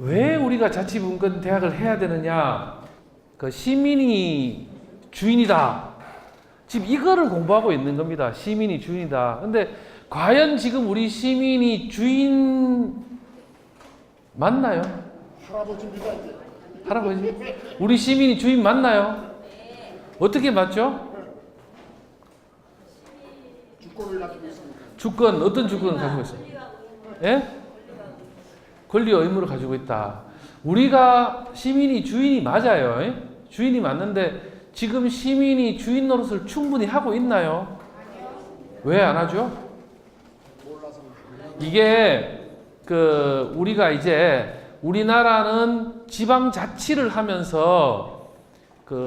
왜 우리가 자치분권 대학을 해야 되느냐? 그 시민이 주인이다. 지금 이거를 공부하고 있는 겁니다. 시민이 주인이다. 근데 과연 지금 우리 시민이 주인 맞나요? 할아버지입니다. 할아버지? 우리 시민이 주인 맞나요? 어떻게 맞죠? 주권을 가지고 있습니다. 주권, 어떤 주권을 가지고 있어요? 예? 권리와 의무를 가지고 있다. 우리가 시민이 주인이 맞아요. 예? 주인이 맞는데 지금 시민이 주인 노릇을 충분히 하고 있나요? 왜 안 하죠? 이게 우리가 이제 우리나라는 지방자치를 하면서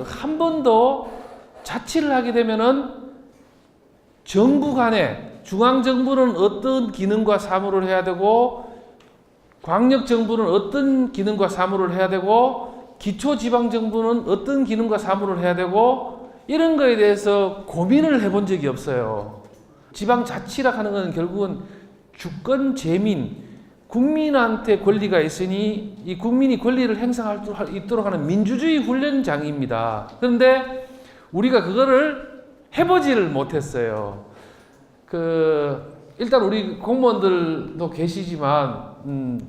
한 번도 자치를 하게 되면은 정부 간에 중앙정부는 어떤 기능과 사무를 해야 되고 광역정부는 어떤 기능과 사무를 해야 되고 기초지방정부는 어떤 기능과 사무를 해야 되고 이런 거에 대해서 고민을 해본 적이 없어요. 지방자치라 하는 것은 결국은 주권 재민, 국민한테 권리가 있으니 이 국민이 권리를 행사할 수 있도록 하는 민주주의 훈련장입니다. 그런데 우리가 그거를 해보지를 못했어요. 일단 우리 공무원들도 계시지만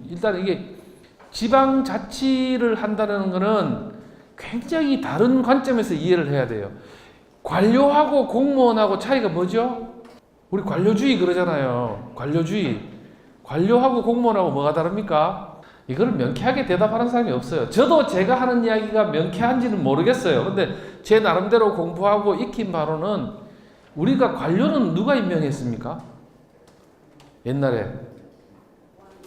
일단 이게 지방자치를 한다는 것은 굉장히 다른 관점에서 이해를 해야 돼요. 관료하고 공무원하고 차이가 뭐죠? 우리 관료주의 그러잖아요. 관료주의. 관료하고 공무원하고 뭐가 다릅니까? 이걸 명쾌하게 대답하는 사람이 없어요. 저도 제가 하는 이야기가 명쾌한지는 모르겠어요. 근데 제 나름대로 공부하고 익힌 바로는 우리가 관료는 누가 임명했습니까? 옛날에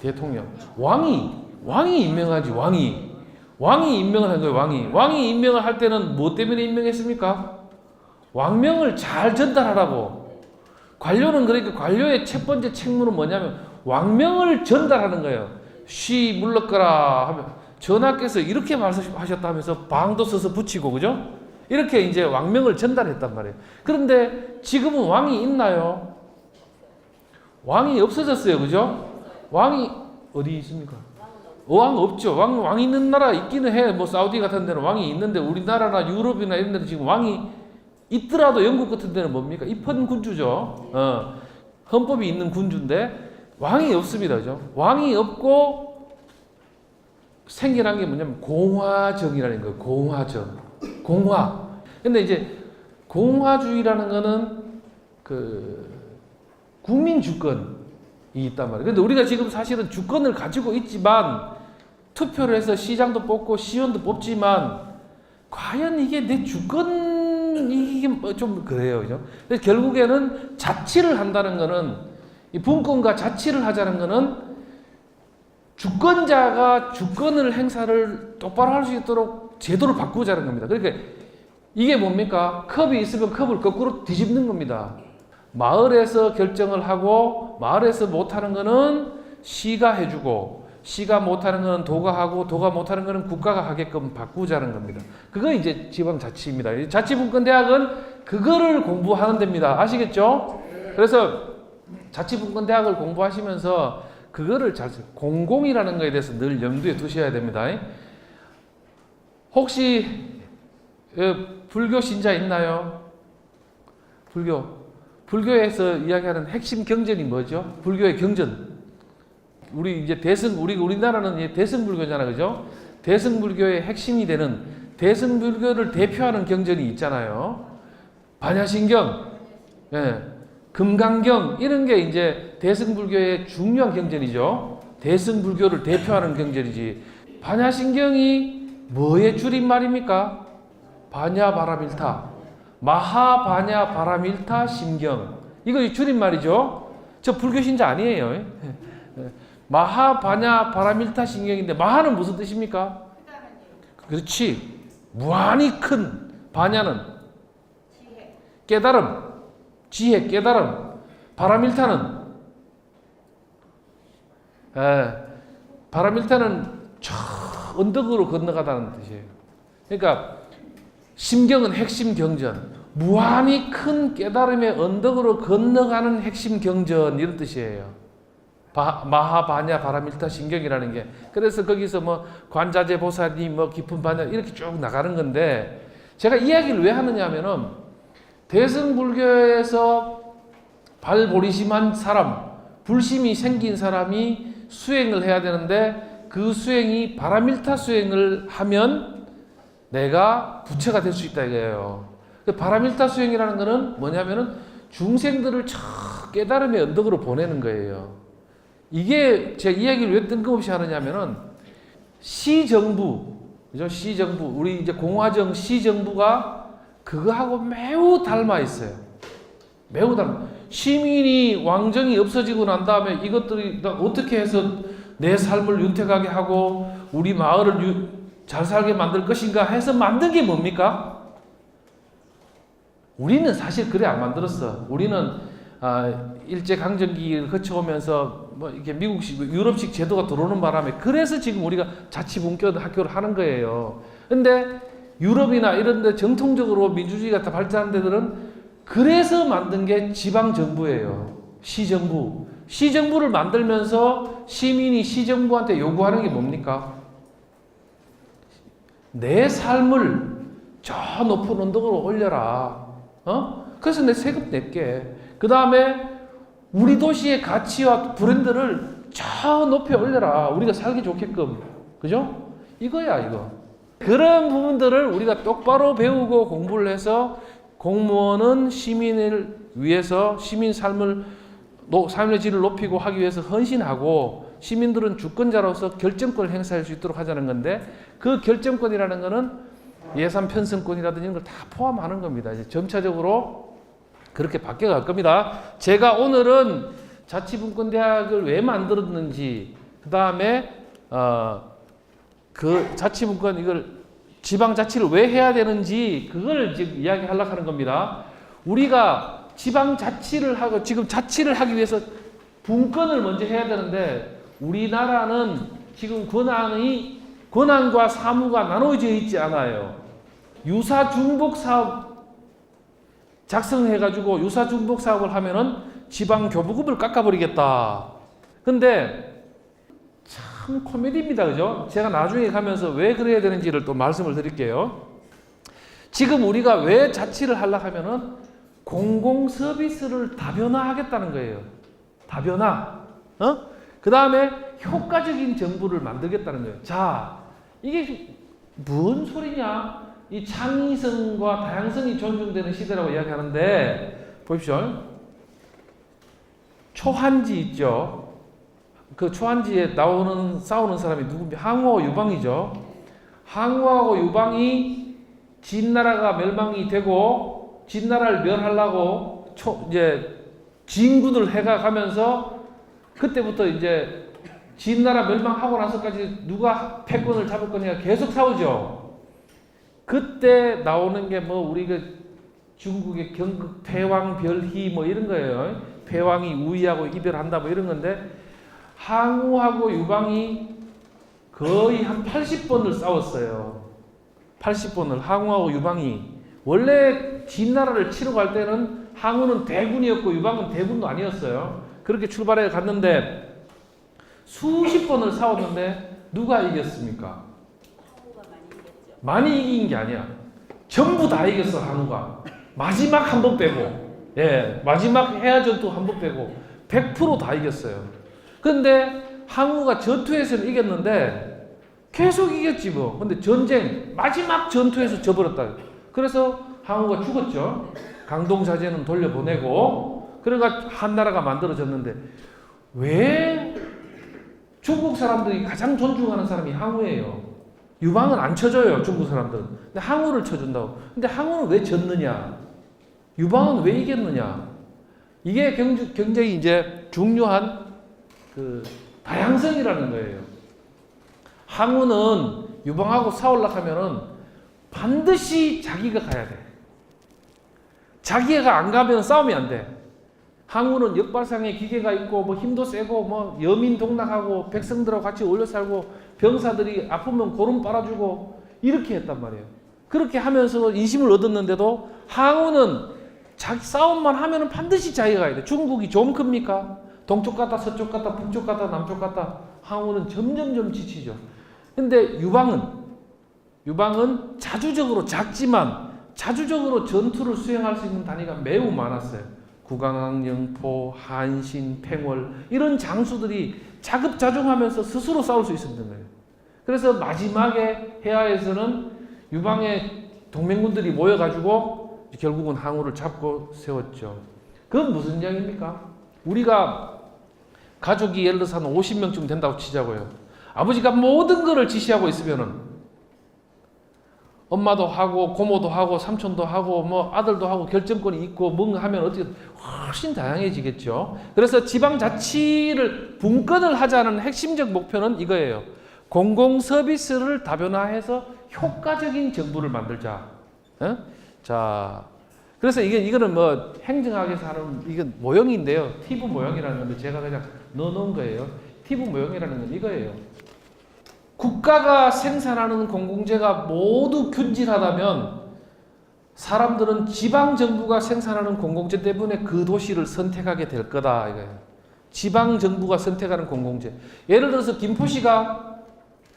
대통령. 왕이 임명하지, 왕이 임명을 한 거예요, 왕이 임명을 할 때는 뭐 때문에 임명했습니까? 왕명을 잘 전달하라고. 관료는 그러니까 관료의 첫 번째 책무는 뭐냐면 왕명을 전달하는 거예요. 쉬 물러거라 하면 전하께서 이렇게 말씀하셨다면서 방도 써서 붙이고, 그죠? 이렇게 이제 왕명을 전달했단 말이에요. 그런데 지금은 왕이 있나요? 왕이 없어졌어요, 그죠? 왕이 어디 있습니까? 왕 없죠. 왕 있는 나라 있기는 해. 뭐 사우디 같은 데는 왕이 있는데 우리나라나 유럽이나 이런 데는 지금 왕이 있더라도 영국 같은 데는 뭡니까? 입헌 군주죠. 헌법이 있는 군주인데 왕이 없습니다. 그죠? 왕이 없고 생겨난 게 뭐냐면 공화정이라는 거예요. 공화. 근데 이제 공화주의라는 거는 국민 주권이 있단 말이에요. 근데 우리가 지금 사실은 주권을 가지고 있지만 투표를 해서 시장도 뽑고 시의원도 뽑지만 과연 이게 내 주권이 이게 좀 그래요. 그죠? 그래서 결국에는 자치를 한다는 거는 이 분권과 자치를 하자는 거는 주권자가 주권을 행사를 똑바로 할 수 있도록 제도를 바꾸자는 겁니다. 그러니까 이게 뭡니까? 컵이 있으면 컵을 거꾸로 뒤집는 겁니다. 마을에서 결정을 하고 마을에서 못하는 거는 시가 해주고 시가 못하는 거는 도가 하고 도가 못하는 거는 국가가 하게끔 바꾸자는 겁니다. 그거 이제 지방자치입니다. 자치분권대학은 그거를 공부하는 데입니다. 아시겠죠? 그래서 자치분권대학을 공부하시면서 그거를 공공이라는 거에 대해서 늘 염두에 두셔야 됩니다. 혹시 불교 신자 있나요? 불교에서 이야기하는 핵심 경전이 뭐죠? 불교의 경전. 우리나라는 이제 대승불교잖아, 그죠? 대승불교의 핵심이 되는 대승불교를 대표하는 경전이 있잖아요. 반야신경, 금강경 이런 게 이제 대승불교의 중요한 경전이죠. 대승불교를 대표하는 경전이지. 반야신경이 뭐의 줄임말입니까? 바냐바라밀타, 마하바냐바라밀타 신경. 이거 줄임말이죠. 저 불교 신자 아니에요. 마하바냐바라밀타 신경인데 마하는 무슨 뜻입니까? 그렇지. 무한히 큰. 바냐는 깨달음, 지혜, 깨달음. 바라밀타는 바라밀타는 저 언덕으로 건너가다는 뜻이에요. 그러니까 심경은 핵심 경전, 무한히 큰 깨달음의 언덕으로 건너가는 핵심 경전 이런 뜻이에요. 마하바냐 바라밀타 신경이라는 게, 그래서 거기서 뭐 관자재 보살이 뭐 깊은 바냐 이렇게 쭉 나가는 건데, 제가 이야기를 왜 하느냐 하면은 대승불교에서 발보리심한 사람, 불심이 생긴 사람이 수행을 해야 되는데, 그 수행이 바라밀타 수행을 하면 내가 부처가 될 수 있다 이거예요. 바라밀타 수행이라는 거는 뭐냐면은 중생들을 저 깨달음의 언덕으로 보내는 거예요. 이게 제 이야기를 왜 뜬금없이 하느냐면은 시정부, 그죠? 시정부, 우리 이제 공화정 시정부가 그거하고 매우 닮아 있어요. 매우 닮아. 시민이 왕정이 없어지고 난 다음에 이것들이 어떻게 해서 내 삶을 윤택하게 하고 우리 마을을 잘 살게 만들 것인가 해서 만든 게 뭡니까? 우리는 사실 그래 안 만들었어. 우리는 일제강점기를 거쳐오면서 뭐 이렇게 미국식, 유럽식 제도가 들어오는 바람에 그래서 지금 우리가 자치분교 학교를 하는 거예요. 근데 유럽이나 이런 데 정통적으로 민주주의가 다 발전한 데들은 그래서 만든 게 지방정부예요. 시정부. 시정부를 만들면서 시민이 시정부한테 요구하는 게 뭡니까? 내 삶을 저 높은 언덕으로 올려라. 그래서 내 세금 낼게. 그 다음에 우리 도시의 가치와 브랜드를 저 높이 올려라. 우리가 살기 좋게끔. 그죠? 이거야, 이거. 그런 부분들을 우리가 똑바로 배우고 공부를 해서 공무원은 시민을 위해서 시민 삶의 질을 높이고 하기 위해서 헌신하고, 시민들은 주권자로서 결정권을 행사할 수 있도록 하자는 건데, 그 결정권이라는 거는 예산 편성권이라든지 이런 걸 다 포함하는 겁니다. 이제 점차적으로 그렇게 바뀌어갈 겁니다. 제가 오늘은 자치분권대학을 왜 만들었는지, 그 다음에 그 자치분권 이걸 지방자치를 왜 해야 되는지 그걸 지금 이야기하려고 하는 겁니다. 우리가 지방자치를 하고 지금 자치를 하기 위해서 분권을 먼저 해야 되는데, 우리나라는 지금 권한과 사무가 나눠져 있지 않아요. 유사중복 사업 작성해가지고 유사중복 사업을 하면은 지방교부금을 깎아버리겠다. 근데 참 코미디입니다. 그죠? 제가 나중에 가면서 왜 그래야 되는지를 또 말씀을 드릴게요. 지금 우리가 왜 자치를 하려고 하면은 공공 서비스를 다변화하겠다는 거예요. 다변화. 그 다음에 효과적인 정부를 만들겠다는 거예요. 자, 이게 뭔 소리냐? 이 창의성과 다양성이 존중되는 시대라고 이야기하는데, 보십시오. 초한지 있죠? 그 초한지에 싸우는 사람이 누굽니까? 항우하고 유방이죠. 항우하고 유방이 진나라가 멸망이 되고, 진나라를 멸하려고 이제 진군을 해가면서, 그때부터 이제 진나라 멸망하고 나서까지 누가 패권을 잡을 거냐 계속 싸우죠. 그때 나오는 게 뭐 우리 그 중국의 경극 패왕별희 뭐 이런 거예요. 패왕이 우위하고 이별한다 뭐 이런 건데, 항우하고 유방이 거의 한 80번을 싸웠어요. 80번을 항우하고 유방이. 원래 진나라를 치러 갈 때는 항우는 대군이었고 유방은 대군도 아니었어요. 그렇게 출발해 갔는데 수십 번을 싸웠는데 누가 이겼습니까? 항우가 많이 이겼죠. 많이 이긴 게 아니야. 전부 다 이겼어, 항우가. 마지막 한 번 빼고. 예, 마지막 해야 전투 한 번 빼고 100% 다 이겼어요. 근데 항우가 전투에서는 이겼는데 계속 이겼지 뭐. 근데 전쟁 마지막 전투에서 져버렸다. 그래서 항우가 죽었죠. 강동사제는 돌려보내고, 그러니까 한나라가 만들어졌는데, 왜 중국 사람들이 가장 존중하는 사람이 항우예요. 유방은 안 쳐줘요, 중국 사람들은. 근데 항우를 쳐준다고. 근데 항우는 왜 졌느냐? 유방은 왜 이겼느냐? 이게 굉장히 이제 중요한 그 다양성이라는 거예요. 항우는 유방하고 싸우려고 하면은 반드시 자기가 가야 돼. 자기가 안 가면 싸움이 안 돼. 항우는 역발상에 기계가 있고 뭐 힘도 세고 뭐 여민 동락하고 백성들하고 같이 어울려 살고 병사들이 아프면 고름 빨아주고 이렇게 했단 말이에요. 그렇게 하면서 인심을 얻었는데도 항우는 자기 싸움만 하면은 반드시 자기가 가야 돼. 중국이 좀 큽니까? 동쪽 갔다 서쪽 갔다 북쪽 갔다 남쪽 갔다 항우는 점점점 지치죠. 근데 유방은 자주적으로 작지만 자주적으로 전투를 수행할 수 있는 단위가 매우 많았어요. 구강항, 영포, 한신, 팽월 이런 장수들이 자급자족하면서 스스로 싸울 수 있었던 거예요. 그래서 마지막에 해야에서는 유방의 동맹군들이 모여가지고 결국은 항우를 잡고 세웠죠. 그건 무슨 이야기입니까? 우리가 가족이 예를 들어서 한 50명쯤 된다고 치자고요. 아버지가 모든 것을 지시하고 있으면은 엄마도 하고 고모도 하고 삼촌도 하고 뭐 아들도 하고 결정권이 있고 뭔가 하면 어떻게 훨씬 다양해지겠죠. 그래서 지방자치를 분권을 하자는 핵심적 목표는 이거예요. 공공 서비스를 다변화해서 효과적인 정부를 만들자. 자, 그래서 이거는 뭐 행정학에서 하는 이건 모형인데요. 티브 모형이라는 건데 제가 그냥 넣어놓은 거예요. 티브 모형이라는 건 이거예요. 국가가 생산하는 공공재가 모두 균질하다면 사람들은 지방정부가 생산하는 공공재 때문에 그 도시를 선택하게 될 거다 이거예요. 지방정부가 선택하는 공공재. 예를 들어서 김포시가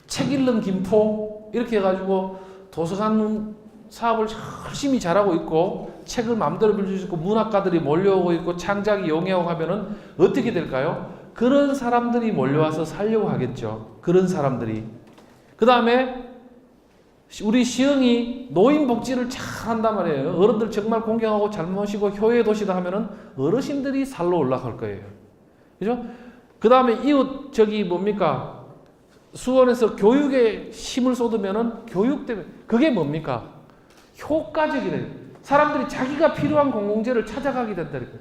책 읽는 김포 이렇게 해가지고 도서관 사업을 열심히 잘하고 있고 책을 마음대로 빌릴 수 있고 문학가들이 몰려오고 있고 창작이 용이하고 하면은 어떻게 될까요? 그런 사람들이 몰려와서 살려고 하겠죠. 그런 사람들이. 그 다음에 우리 시흥이 노인복지를 잘 한단 말이에요. 어른들 정말 공경하고 잘 모시고 효의 도시다 하면은 어르신들이 살로 올라갈 거예요. 그죠? 그 다음에 이웃 뭡니까? 수원에서 교육에 힘을 쏟으면은 교육 때문에 그게 뭡니까? 효과적이래요. 사람들이 자기가 필요한 공공재를 찾아가게 된다는 거예요.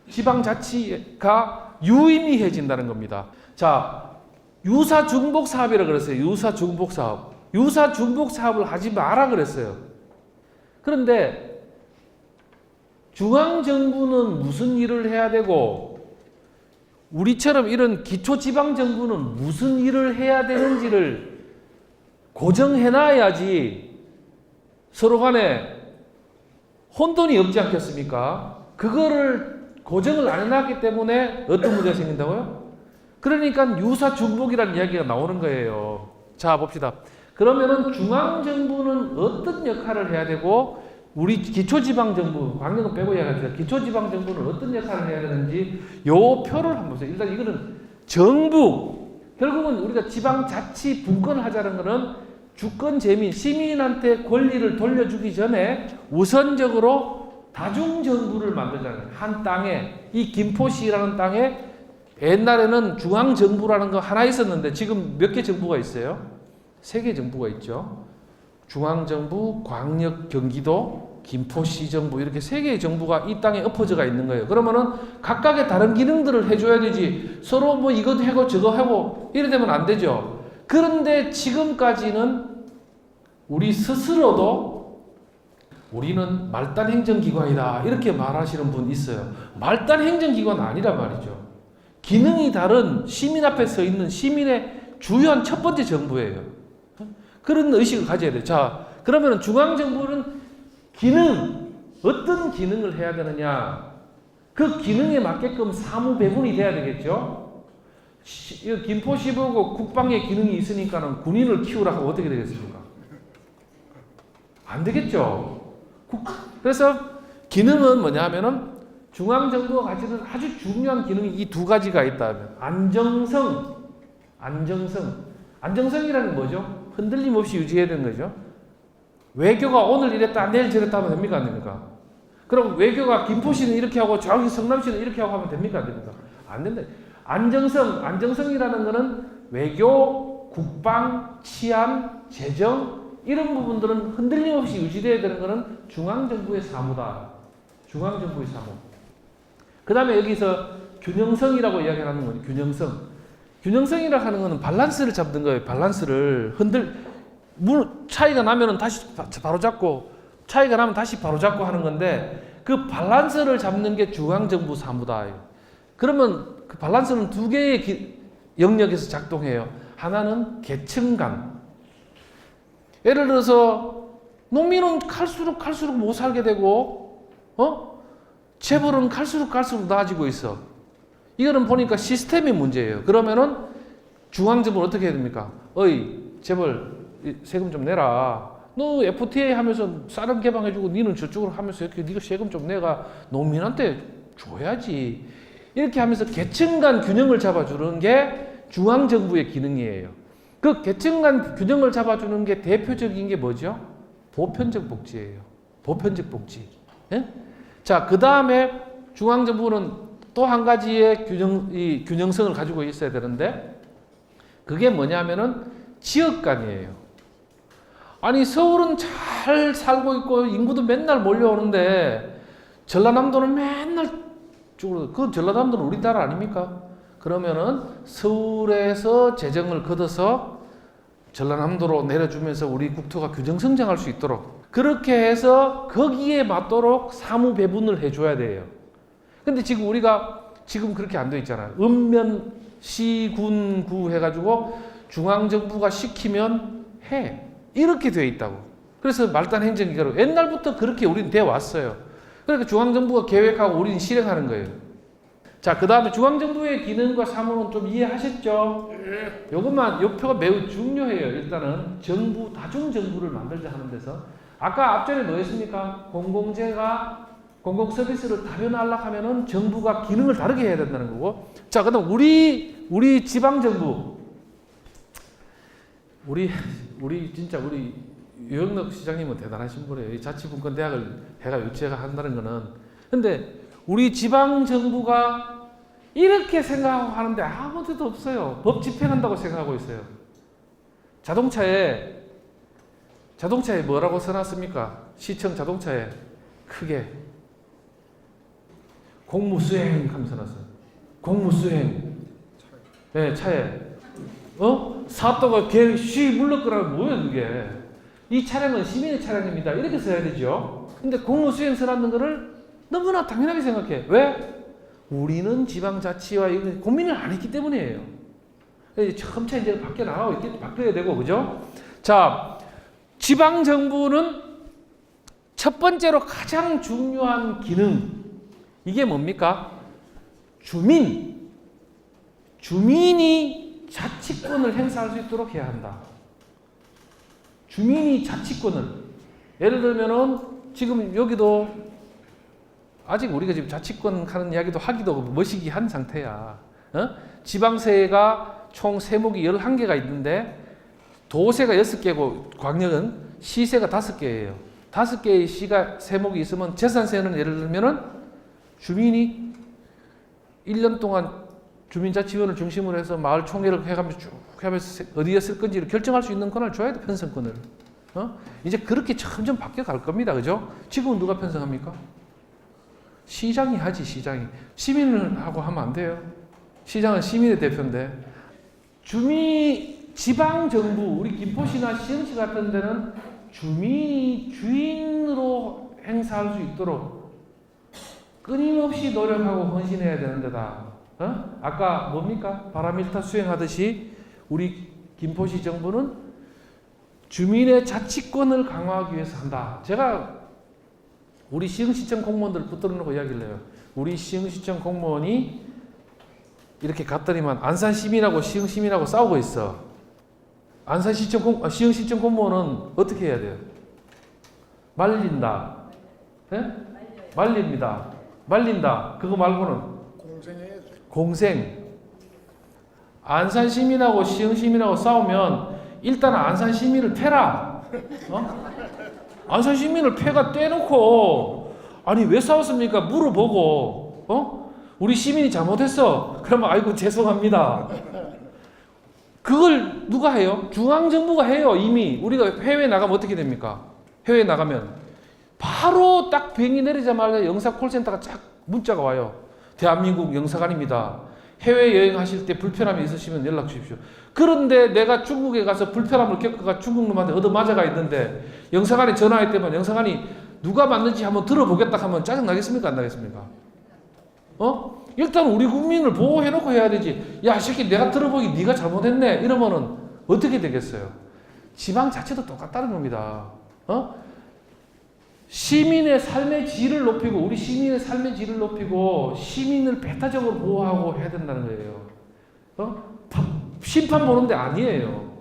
지방자치가 유의미해진다는 겁니다. 자, 유사중복 사업이라고 그랬어요. 유사중복 사업. 유사중복 사업을 하지 마라 그랬어요. 그런데 중앙정부는 무슨 일을 해야 되고 우리처럼 이런 기초지방정부는 무슨 일을 해야 되는지를 고정해놔야지 서로 간에 혼돈이 없지 않겠습니까? 그거를 고정을 안 해놨기 때문에 어떤 문제가 생긴다고요? 그러니까 유사중복이라는 이야기가 나오는 거예요. 자, 봅시다. 그러면은 중앙정부는 어떤 역할을 해야 되고 우리 기초지방정부, 광역은 빼고 이야기합시다. 기초지방정부는 어떤 역할을 해야 되는지 요 표를 한번 보세요. 일단 이거는 정부, 결국은 우리가 지방자치 분권을 하자는 거는 주권 재민, 시민한테 권리를 돌려주기 전에 우선적으로 다중정부를 만들자는 거예요. 한 땅에, 이 김포시라는 땅에 옛날에는 중앙정부라는 거 하나 있었는데 지금 몇 개 정부가 있어요? 3개 정부가 있죠. 중앙정부, 광역, 경기도, 김포시 정부 이렇게 3개의 정부가 이 땅에 엎어져가 있는 거예요. 그러면은 각각의 다른 기능들을 해줘야 되지 서로 뭐 이것도 하고 저거 하고 이래 되면 안 되죠. 그런데 지금까지는 우리 스스로도 우리는 말단 행정기관이다 이렇게 말하시는 분 있어요. 말단 행정기관 아니란 말이죠. 기능이 다른 시민 앞에 서 있는 시민의 주요한 첫 번째 정부예요. 그런 의식을 가져야 돼요. 자, 그러면 중앙정부는 어떤 기능을 해야 되느냐? 그 기능에 맞게끔 사무 배분이 돼야 되겠죠? 김포시보고 국방의 기능이 있으니까는 군인을 키우라 하면 어떻게 되겠습니까? 안 되겠죠? 그래서 기능은 뭐냐 하면은 중앙정부가 가지는 아주 중요한 기능이 이 두 가지가 있다면 안정성이라는 건 뭐죠? 흔들림 없이 유지해야 되는 거죠. 외교가 오늘 이랬다 내일 저랬다 하면 됩니까 안 됩니까? 그럼 외교가 김포시는 이렇게 하고 저기 성남시는 이렇게 하고 하면 됩니까 안 됩니까? 안 된다. 안정성이라는 거는 외교, 국방, 치안, 재정 이런 부분들은 흔들림 없이 유지돼야 되는 거는 중앙정부의 사무다. 중앙정부의 사무. 그 다음에 여기서 균형성이라고 이야기하는 거예요. 균형성이라고 하는 거는 밸런스를 잡는 거예요. 밸런스를 차이가 나면은 다시 바로 잡고 차이가 나면 다시 바로 잡고 하는 건데 그 밸런스를 잡는 게 중앙정부 사무다. 그러면 그 밸런스는 2개의 영역에서 작동해요. 하나는 계층 간. 예를 들어서 농민은 갈수록 못 살게 되고 재벌은 갈수록 나아지고 있어. 이거는 보니까 시스템의 문제예요. 그러면은 중앙정부는 어떻게 해야 됩니까? 어이, 재벌 세금 좀 내라. 너 FTA 하면서 쌀은 개방해주고 니는 저쪽으로 하면서 이렇게 네가 세금 좀 내가 농민한테 줘야지. 이렇게 하면서 계층 간 균형을 잡아주는 게 중앙정부의 기능이에요. 그 계층 간 균형을 잡아주는 게 대표적인 게 뭐죠? 보편적 복지예요. 보편적 복지. 예? 자, 그 다음에 중앙정부는 또 한 가지의 균형성을 가지고 있어야 되는데 그게 뭐냐면은 지역간이에요. 아니 서울은 잘 살고 있고 인구도 맨날 몰려오는데 전라남도는 맨날 죽어도 그 전라남도는 우리 나라 아닙니까? 그러면은 서울에서 재정을 걷어서 전라남도로 내려주면서 우리 국토가 균형 성장할 수 있도록 그렇게 해서 거기에 맞도록 사무 배분을 해줘야 돼요. 근데 지금 우리가 지금 그렇게 안 돼 있잖아요. 읍면 시, 군, 구 해가지고 중앙정부가 시키면 해. 이렇게 돼 있다고. 그래서 말단 행정기관으로 옛날부터 그렇게 우리는 돼 왔어요. 그러니까 중앙정부가 계획하고 우리는 실행하는 거예요. 자, 그 다음에 중앙정부의 기능과 사무는 좀 이해하셨죠? 요것만, 요 표가 매우 중요해요. 일단은 정부, 다중정부를 만들자 하는 데서. 아까 앞전에 뭐였습니까? 공공 서비스를 다변화하려고 하면은 정부가 기능을 다르게 해야 된다는 거고. 자, 그 다음 우리 지방정부. 우리 유영록 시장님은 대단하신 분이에요. 자치분권대학을 해가 유치해가 한다는 거는. 근데 우리 지방정부가 이렇게 생각하고 하는데 아무 데도 없어요. 법 집행한다고 생각하고 있어요. 자동차에 뭐라고 써놨습니까? 시청 자동차에 크게 공무수행 하면서 써놨어요. 공무수행. 네, 차에. 사또가 쉬 물러끄라면 뭐예요, 그게? 이 차량은 시민의 차량입니다. 이렇게 써야 되죠. 근데 공무수행 써놨는 거를 너무나 당연하게 생각해. 왜? 우리는 지방자치와 고민을 안 했기 때문이에요. 점차 이제 바뀌어야 되고, 그죠? 자, 지방정부는 첫 번째로 가장 중요한 기능. 이게 뭡니까? 주민이 자치권을 행사할 수 있도록 해야 한다. 주민이 자치권을. 예를 들면은 지금 여기도 아직 우리가 지금 자치권 하는 이야기도 하기도 머시기 한 상태야. 지방세가 총 세목이 11개가 있는데 도세가 6개고 광역은 시세가 5개예요. 5개의 시가 세목이 있으면 재산세는 예를 들면은 주민이 1년 동안 주민자치위원을 중심으로 해서 마을 총회를 해가면서 쭉 하면서 어디에 쓸 건지를 결정할 수 있는 권한을 줘야 돼, 편성권을. 이제 그렇게 점점 바뀌어 갈 겁니다. 그죠? 지금은 누가 편성합니까? 시장이 하지, 시장이. 시민하고 하면 안 돼요. 시장은 시민의 대표인데. 지방정부, 우리 김포시나 시흥시 같은 데는 주민이 주인으로 행사할 수 있도록 끊임없이 노력하고 헌신해야 되는 데다. 아까 뭡니까? 바람일타 수행하듯이 우리 김포시 정부는 주민의 자치권을 강화하기 위해서 한다. 제가 우리 시흥시청 공무원들 붙들어 놓고 이야기를 해요. 우리 시흥시청 공무원이 이렇게 갔더니만 안산시민하고 시흥시민하고 싸우고 있어. 시흥시청 공무원은 어떻게 해야 돼요? 말린다. 말립니다. 말린다. 그거 말고는 공생. 안산 시민하고 시흥 시민하고 싸우면 일단 안산 시민을 패라. 안산 시민을 패가 떼놓고 아니 왜 싸웠습니까? 물어보고 우리 시민이 잘못했어. 그러면 아이고 죄송합니다. 그걸 누가 해요? 중앙정부가 해요. 이미 우리가 해외에 나가면 어떻게 됩니까? 해외에 나가면 바로 딱 비행기 내리자마자 영사 콜센터가 쫙 문자가 와요. 대한민국 영사관입니다. 해외여행하실 때 불편함이 있으시면 연락 주십시오. 그런데 내가 중국에 가서 불편함을 겪어가 중국 놈한테 얻어맞아가 있는데 영사관에 전화했더니 영사관이 누가 맞는지 한번 들어보겠다 하면 짜증 나겠습니까? 안 나겠습니까? 일단 우리 국민을 보호해놓고 해야 되지. 야, 이 새끼 내가 들어보기 네가 잘못했네. 이러면은 어떻게 되겠어요? 지방자치도 똑같다는 겁니다. 시민의 삶의 질을 높이고 우리 시민의 삶의 질을 높이고 시민을 배타적으로 보호하고 해야 된다는 거예요. 심판 보는 데 아니에요.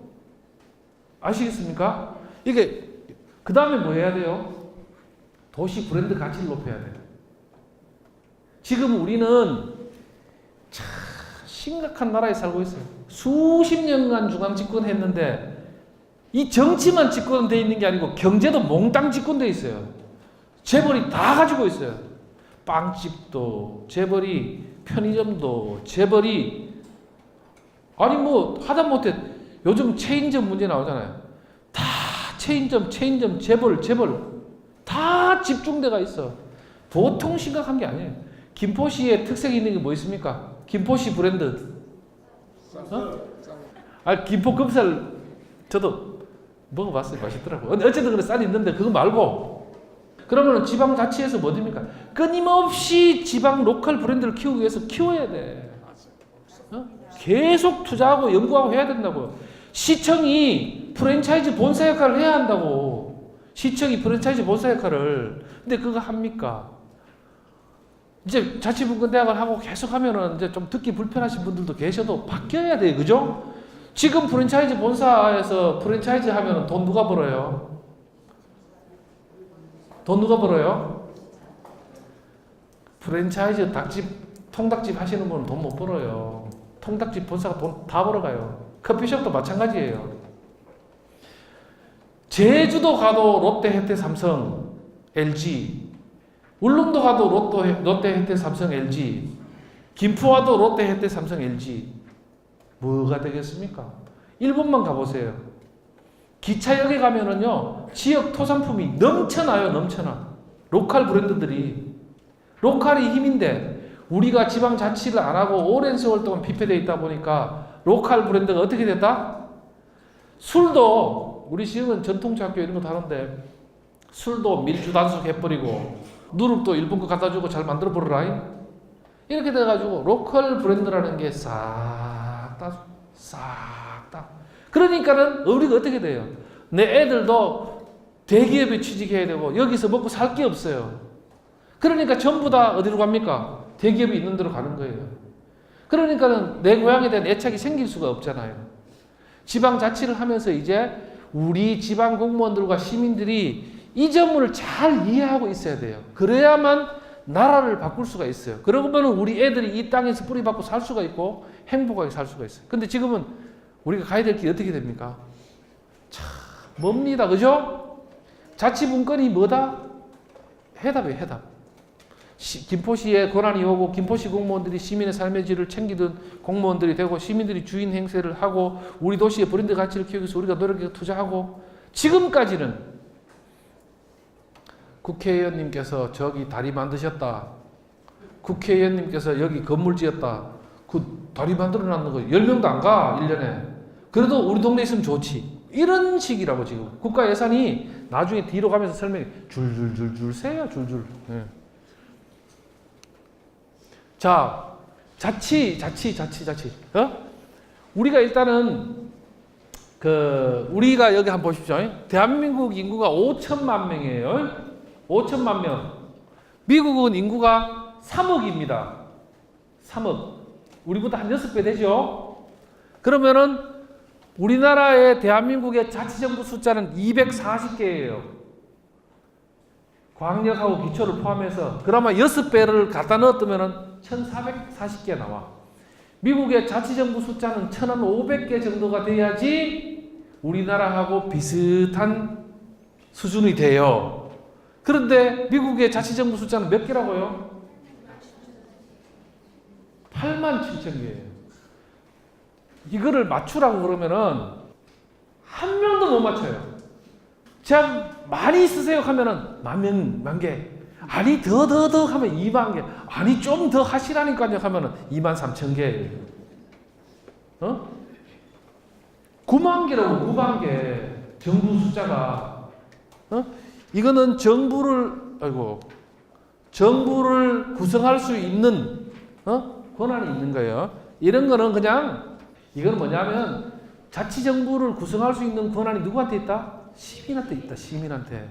아시겠습니까? 이게 그 다음에 뭐 해야 돼요? 도시 브랜드 가치를 높여야 돼요. 지금 우리는 참 심각한 나라에 살고 있어요. 수십 년간 중앙 집권했는데 이 정치만 집권돼 있는 게 아니고 경제도 몽땅 집권돼 있어요. 재벌이 다 가지고 있어요. 빵집도 재벌이, 편의점도 재벌이, 아니 뭐 하다못해 요즘 체인점 문제 나오잖아요. 다 체인점, 재벌 다 집중돼가 있어. 보통 심각한 게 아니에요. 김포시의 특색이 있는 게 뭐 있습니까? 김포시 브랜드. 김포 금살 저도 먹어봤어요. 맛있더라고요. 어쨌든 그래 쌀이 있는데 그거 말고 그러면 지방자치에서 뭐 됩니까? 끊임없이 지방 로컬 브랜드를 키우기 위해서 키워야 돼. 계속 투자하고 연구하고 해야 된다고요. 시청이 프랜차이즈 본사 역할을 해야 한다고. 시청이 프랜차이즈 본사 역할을. 근데 그거 합니까? 이제 자치분권대학을 하고 계속 하면은 이제 좀 듣기 불편하신 분들도 계셔도 바뀌어야 돼요. 그죠? 지금 프랜차이즈 본사에서 프랜차이즈 하면은 돈 누가 벌어요? 돈 누가 벌어요? 프랜차이즈 닭집, 통닭집 하시는 분은 돈 못 벌어요. 통닭집 본사가 돈 다 벌어가요. 커피숍도 마찬가지예요. 제주도 가도 롯데, 혜태, 삼성, LG, 울릉도 가도 롯데, 혜태, 삼성, LG, 김포 와도 롯데, 혜태, 삼성, LG. 뭐가 되겠습니까? 일본만 가보세요. 기차역에 가면은요, 지역 토산품이 넘쳐나요, 넘쳐나. 로컬 브랜드들이. 로컬이 힘인데, 우리가 지방자치를 안 하고 오랜 세월 동안 피폐되어 있다 보니까, 로컬 브랜드가 어떻게 됐다? 술도, 우리 지역은 전통주학교 이런 거 다른데, 술도 밀주 단속 해버리고, 누룩도 일본 거 갖다 주고 잘 만들어 버려라. 이렇게 돼가지고, 로컬 브랜드라는 게 싹 다. 그러니까는 우리가 어떻게 돼요? 내 애들도 대기업에 취직해야 되고 여기서 먹고 살 게 없어요. 그러니까 전부 다 어디로 갑니까? 대기업이 있는 데로 가는 거예요. 그러니까는 내 고향에 대한 애착이 생길 수가 없잖아요. 지방자치를 하면서 이제 우리 지방 공무원들과 시민들이 이 점을 잘 이해하고 있어야 돼요. 그래야만 나라를 바꿀 수가 있어요. 그러면 우리 애들이 이 땅에서 뿌리박고 살 수가 있고 행복하게 살 수가 있어요. 근데 지금은 우리가 가야 될 길이 어떻게 됩니까? 참 멉니다. 그죠? 자치분권이 뭐다? 해답이에요. 해답. 김포시에 권한이 오고 김포시 공무원들이 시민의 삶의 질을 챙기던 공무원들이 되고 시민들이 주인 행세를 하고 우리 도시의 브랜드 가치를 키우기 위해서 우리가 노력해서 투자하고 지금까지는 국회의원님께서 저기 다리 만드셨다. 국회의원님께서 여기 건물 지었다. 그 다리 만들어 놨는 거 10명도 안 가. 1년에. 그래도 우리 동네에 있으면 좋지. 이런 식이라고 지금. 국가 예산이 나중에 뒤로 가면서 설명이 줄줄줄줄 세요. 줄줄. 네. 자, 자치. 우리가 일단은 우리가 여기 한번 보십시오. 대한민국 인구가 5천만 명이에요. 5천만 명. 미국은 인구가 3억입니다. 3억. 우리보다 한 6배 되죠? 그러면은 우리나라의 대한민국의 자치정부 숫자는 240개예요. 광역하고 기초를 포함해서. 그러면 6배를 갖다 넣었으면 1440개 나와. 미국의 자치정부 숫자는 1500개 정도가 돼야지 우리나라하고 비슷한 수준이 돼요. 그런데 미국의 자치정부 숫자는 몇 개라고요? 87,000개예요. 이거를 맞추라고 그러면은 한 명도 못 맞춰요. 참 많이 쓰세요 하면은 만 개. 아니 더 하면 2만 개. 아니 좀 더 하시라니까요 하면은 23,000개. 9만 개라고 9만 개. 정부 숫자가. 이거는 정부를 구성할 수 있는 권한이 있는 거예요. 이런 거는 그냥 이건 뭐냐면 자치정부를 구성할 수 있는 권한이 누구한테 있다? 시민한테 있다. 시민한테.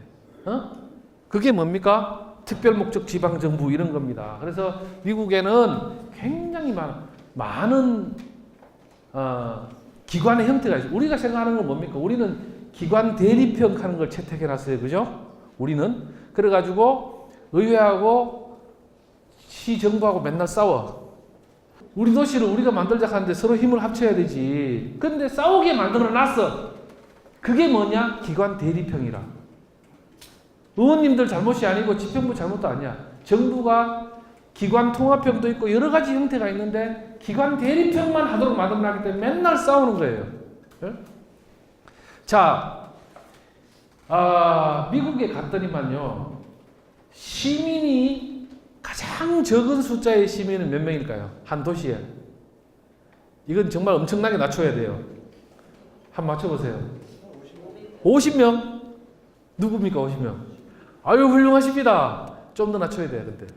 그게 뭡니까? 특별 목적 지방 정부 이런 겁니다. 그래서 미국에는 굉장히 많은 기관의 형태가 있어요. 우리가 생각하는 건 뭡니까? 우리는 기관 대립형하는 걸 채택해 놨어요. 그죠? 우리는. 그래가지고 의회하고 시정부하고 맨날 싸워. 우리 도시를 우리가 만들자 하는데 서로 힘을 합쳐야 되지. 근데 싸우게 만들어 놨어. 그게 뭐냐? 기관 대립형이라. 의원님들 잘못이 아니고 집행부 잘못도 아니야. 정부가 기관 통합형도 있고 여러 가지 형태가 있는데 기관 대립형만 하도록 만들어놨기 때문에 맨날 싸우는 거예요. 예? 자, 미국에 갔더니만요. 시민이 가장 적은 숫자의 시민은 몇 명일까요? 한 도시에. 이건 정말 엄청나게 낮춰야 돼요. 한번 맞춰보세요. 50명? 누굽니까 50명? 아유 훌륭하십니다. 좀 더 낮춰야 돼요. 근데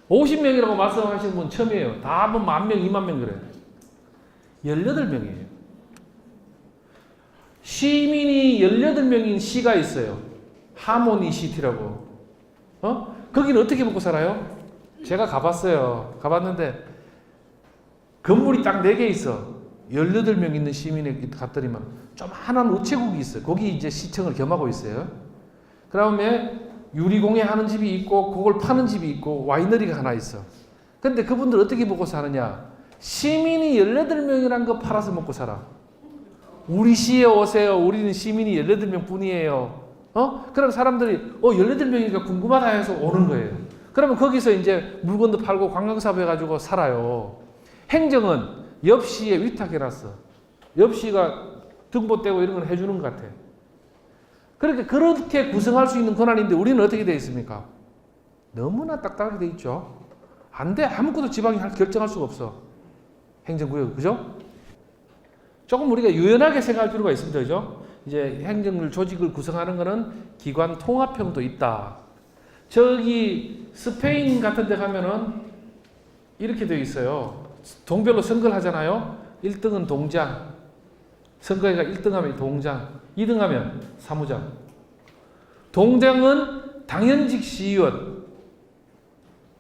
50명이라고 말씀하시는 분 처음이에요. 다 한번 10,000명, 20,000명 그래요. 18명이에요. 시민이 18명인 시가 있어요. 하모니 시티라고. 거기는 어떻게 먹고 살아요? 제가 가봤어요. 가봤는데 건물이 딱 4개 있어. 18명 있는 시민에 갔더니만 조그마한 우체국이 있어요. 거기 이제 시청을 겸하고 있어요. 그다음에 유리공예 하는 집이 있고 그걸 파는 집이 있고 와이너리가 하나 있어. 근데 그분들 어떻게 먹고 사느냐? 시민이 18명이란 거 팔아서 먹고 살아. 우리 시에 오세요. 우리는 시민이 18명 뿐이에요. 그럼 사람들이 18명이니까 궁금하다 해서 오는 거예요. 그러면 거기서 이제 물건도 팔고 관광사업 해가지고 살아요. 행정은 옆시에 위탁해놨어. 옆시가 등보 떼고 이런 걸 해주는 것 같아. 그러니까 그렇게 구성할 수 있는 권한인데 우리는 어떻게 되어 있습니까? 너무나 딱딱하게 되어 있죠. 안 돼. 아무것도 지방이 결정할 수가 없어. 행정구역, 그죠? 조금 우리가 유연하게 생각할 필요가 있습니다. 그죠? 이제 행정을 조직을 구성하는 것은 기관 통합형도 있다. 저기 스페인 같은 데 가면은 이렇게 되어 있어요. 동별로 선거를 하잖아요. 1등은 동장. 선거가 1등하면 동장, 2등하면 사무장. 동장은 당연직 시의원.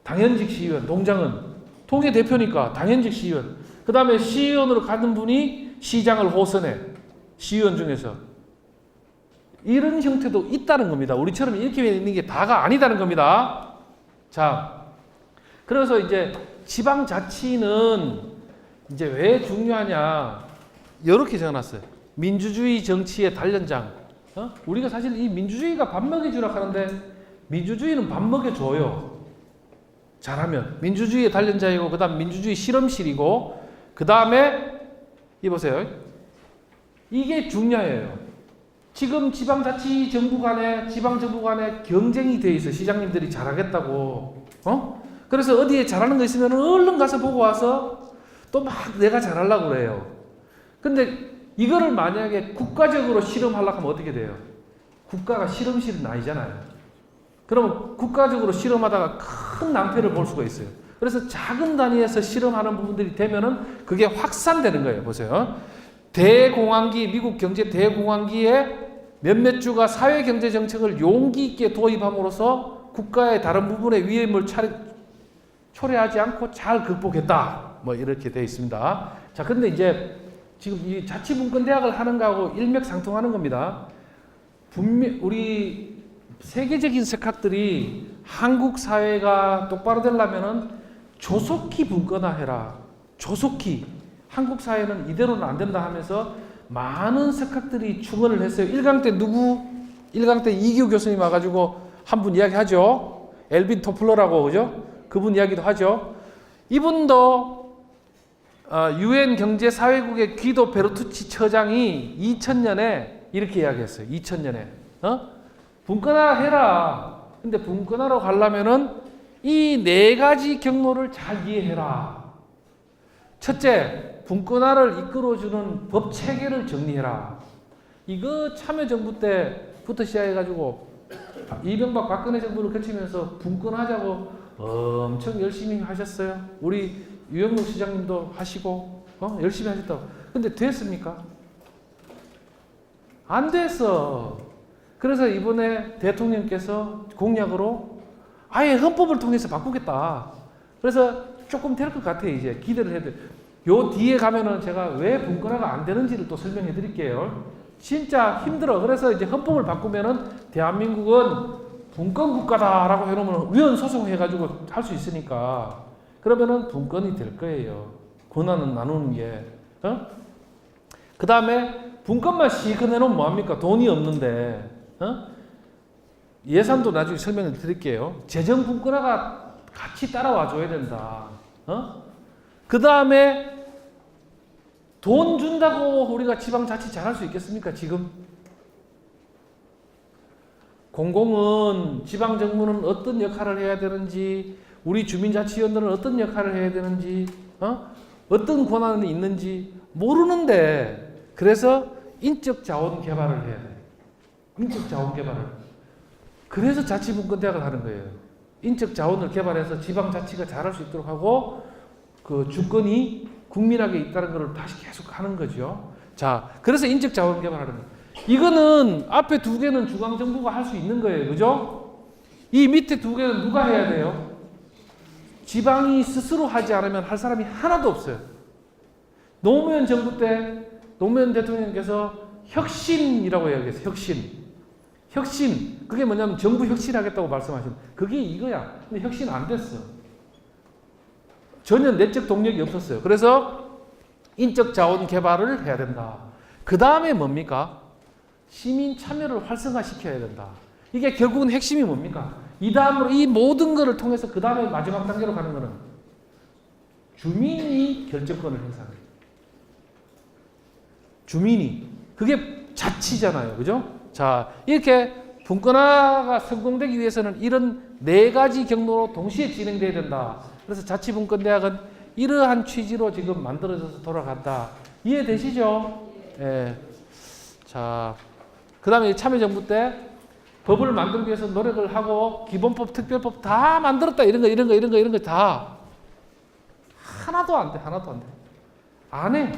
당연직 시의원. 동장은 통계 대표니까 당연직 시의원. 그 다음에 시의원으로 가는 분이 시장을 호선해. 시의원 중에서. 이런 형태도 있다는 겁니다. 우리처럼 이렇게 있는 게 다가 아니다는 겁니다. 자, 그래서 이제 지방자치는 이제 왜 중요하냐. 이렇게 적어놨어요. 민주주의 정치의 단련장. 우리가 사실 이 민주주의가 밥 먹여주라 하는데 민주주의는 밥 먹여줘요. 잘하면. 민주주의의 단련장이고 그 다음 민주주의 실험실이고 그 다음에 이 보세요. 이게 중요해요. 지금 지방자치 정부 간에 지방정부 간에 경쟁이 돼 있어. 시장님들이 잘하겠다고. 그래서 어디에 잘하는 거 있으면 얼른 가서 보고 와서 또 막 내가 잘하려고 그래요. 근데 이거를 만약에 국가적으로 실험하려고 하면 어떻게 돼요? 국가가 실험실은 아니잖아요. 그러면 국가적으로 실험하다가 큰 낭패를 볼 수가 있어요. 그래서 작은 단위에서 실험하는 부분들이 되면은 그게 확산되는 거예요. 보세요. 대공황기, 미국 경제 대공황기에 몇몇 주가 사회경제 정책을 용기 있게 도입함으로써 국가의 다른 부분의 위험을 초래하지 않고 잘 극복했다. 뭐 이렇게 되어 있습니다. 자, 근데 이제 지금 이 자치분권대학을 하는 거하고 일맥상통하는 겁니다. 분명 우리 세계적인 석학들이 한국 사회가 똑바로 되려면은 조속히 분권화해라. 조속히. 한국 사회는 이대로는 안 된다 하면서 많은 석학들이 충언을 했어요. 1강 때 누구? 1강 때 이기우 교수님 와가지고 한 분 이야기하죠. 엘빈 토플러라고, 그죠? 그분 이야기도 하죠. 이분도 유엔 경제사회국의 귀도 베르투치 처장이 2000년에 이렇게 이야기했어요. 2000년에. 분권화 해라. 근데 분권화로 가려면은 이 4가지 경로를 잘 이해해라. 첫째, 분권화를 이끌어주는 법 체계를 정리해라. 이거 참여정부 때부터 시작해가지고 이명박 박근혜 정부를 거치면서 분권하자고 엄청 열심히 하셨어요. 우리 유영록 시장님도 하시고 열심히 하셨다고. 근데 됐습니까? 안 됐어. 그래서 이번에 대통령께서 공약으로 아예 헌법을 통해서 바꾸겠다. 그래서 조금 될 것 같아요. 이제 기대를 해야 돼. 요 뒤에 가면은 제가 왜 분권화가 안 되는지를 또 설명해 드릴게요. 진짜 힘들어. 그래서 이제 헌법을 바꾸면은 대한민국은 분권 국가다라고 해놓으면 위헌 소송해가지고 할 수 있으니까 그러면은 분권이 될 거예요. 권한은 나누는 게. 그 다음에 분권만 시커내놓으면 뭐합니까? 돈이 없는데. 예산도 나중에 설명을 드릴게요. 재정 분권화가 같이 따라와 줘야 된다. 그 다음에 돈 준다고 우리가 지방자치 잘할 수 있겠습니까? 지금 공공은 지방정부는 어떤 역할을 해야 되는지, 우리 주민자치위원들은 어떤 역할을 해야 되는지, 어떤 권한이 있는지 모르는데, 그래서 인적 자원 개발을 해야 돼. 인적 자원 개발을. 그래서 자치분권대학을 하는 거예요. 인적 자원을 개발해서 지방자치가 잘할 수 있도록 하고 그 주권이 국민에게 있다는 것을 다시 계속 하는 거죠. 자, 그래서 인적 자원 개발하는 거예요. 이거는 앞에 두 개는 중앙정부가 할 수 있는 거예요. 그죠? 이 밑에 두 개는 누가 해야 돼요? 지방이 스스로 하지 않으면 할 사람이 하나도 없어요. 노무현 정부 때 노무현 대통령께서 혁신이라고 이야기했어요. 혁신. 그게 뭐냐면 정부 혁신하겠다고 말씀하시는 그게 이거야. 근데 혁신 안 됐어. 전혀 내적 동력이 없었어요. 그래서 인적 자원 개발을 해야 된다. 그 다음에 뭡니까? 시민 참여를 활성화시켜야 된다. 이게 결국은 핵심이 뭡니까? 이 다음으로 이 모든 것을 통해서 그 다음에 마지막 단계로 가는 것은 주민이 결정권을 행사하는 거예요. 주민이. 그게 자치잖아요. 그죠? 자, 이렇게 분권화가 성공되기 위해서는 이런 네 가지 경로로 동시에 진행돼야 된다. 그래서 자치분권대학은 이러한 취지로 지금 만들어져서 돌아간다. 이해되시죠? 예. 자, 그 다음에 참여정부 때 법을 만들기 위해서 노력을 하고 기본법, 특별법 다 만들었다. 이런 거 다. 하나도 안 돼. 안 해.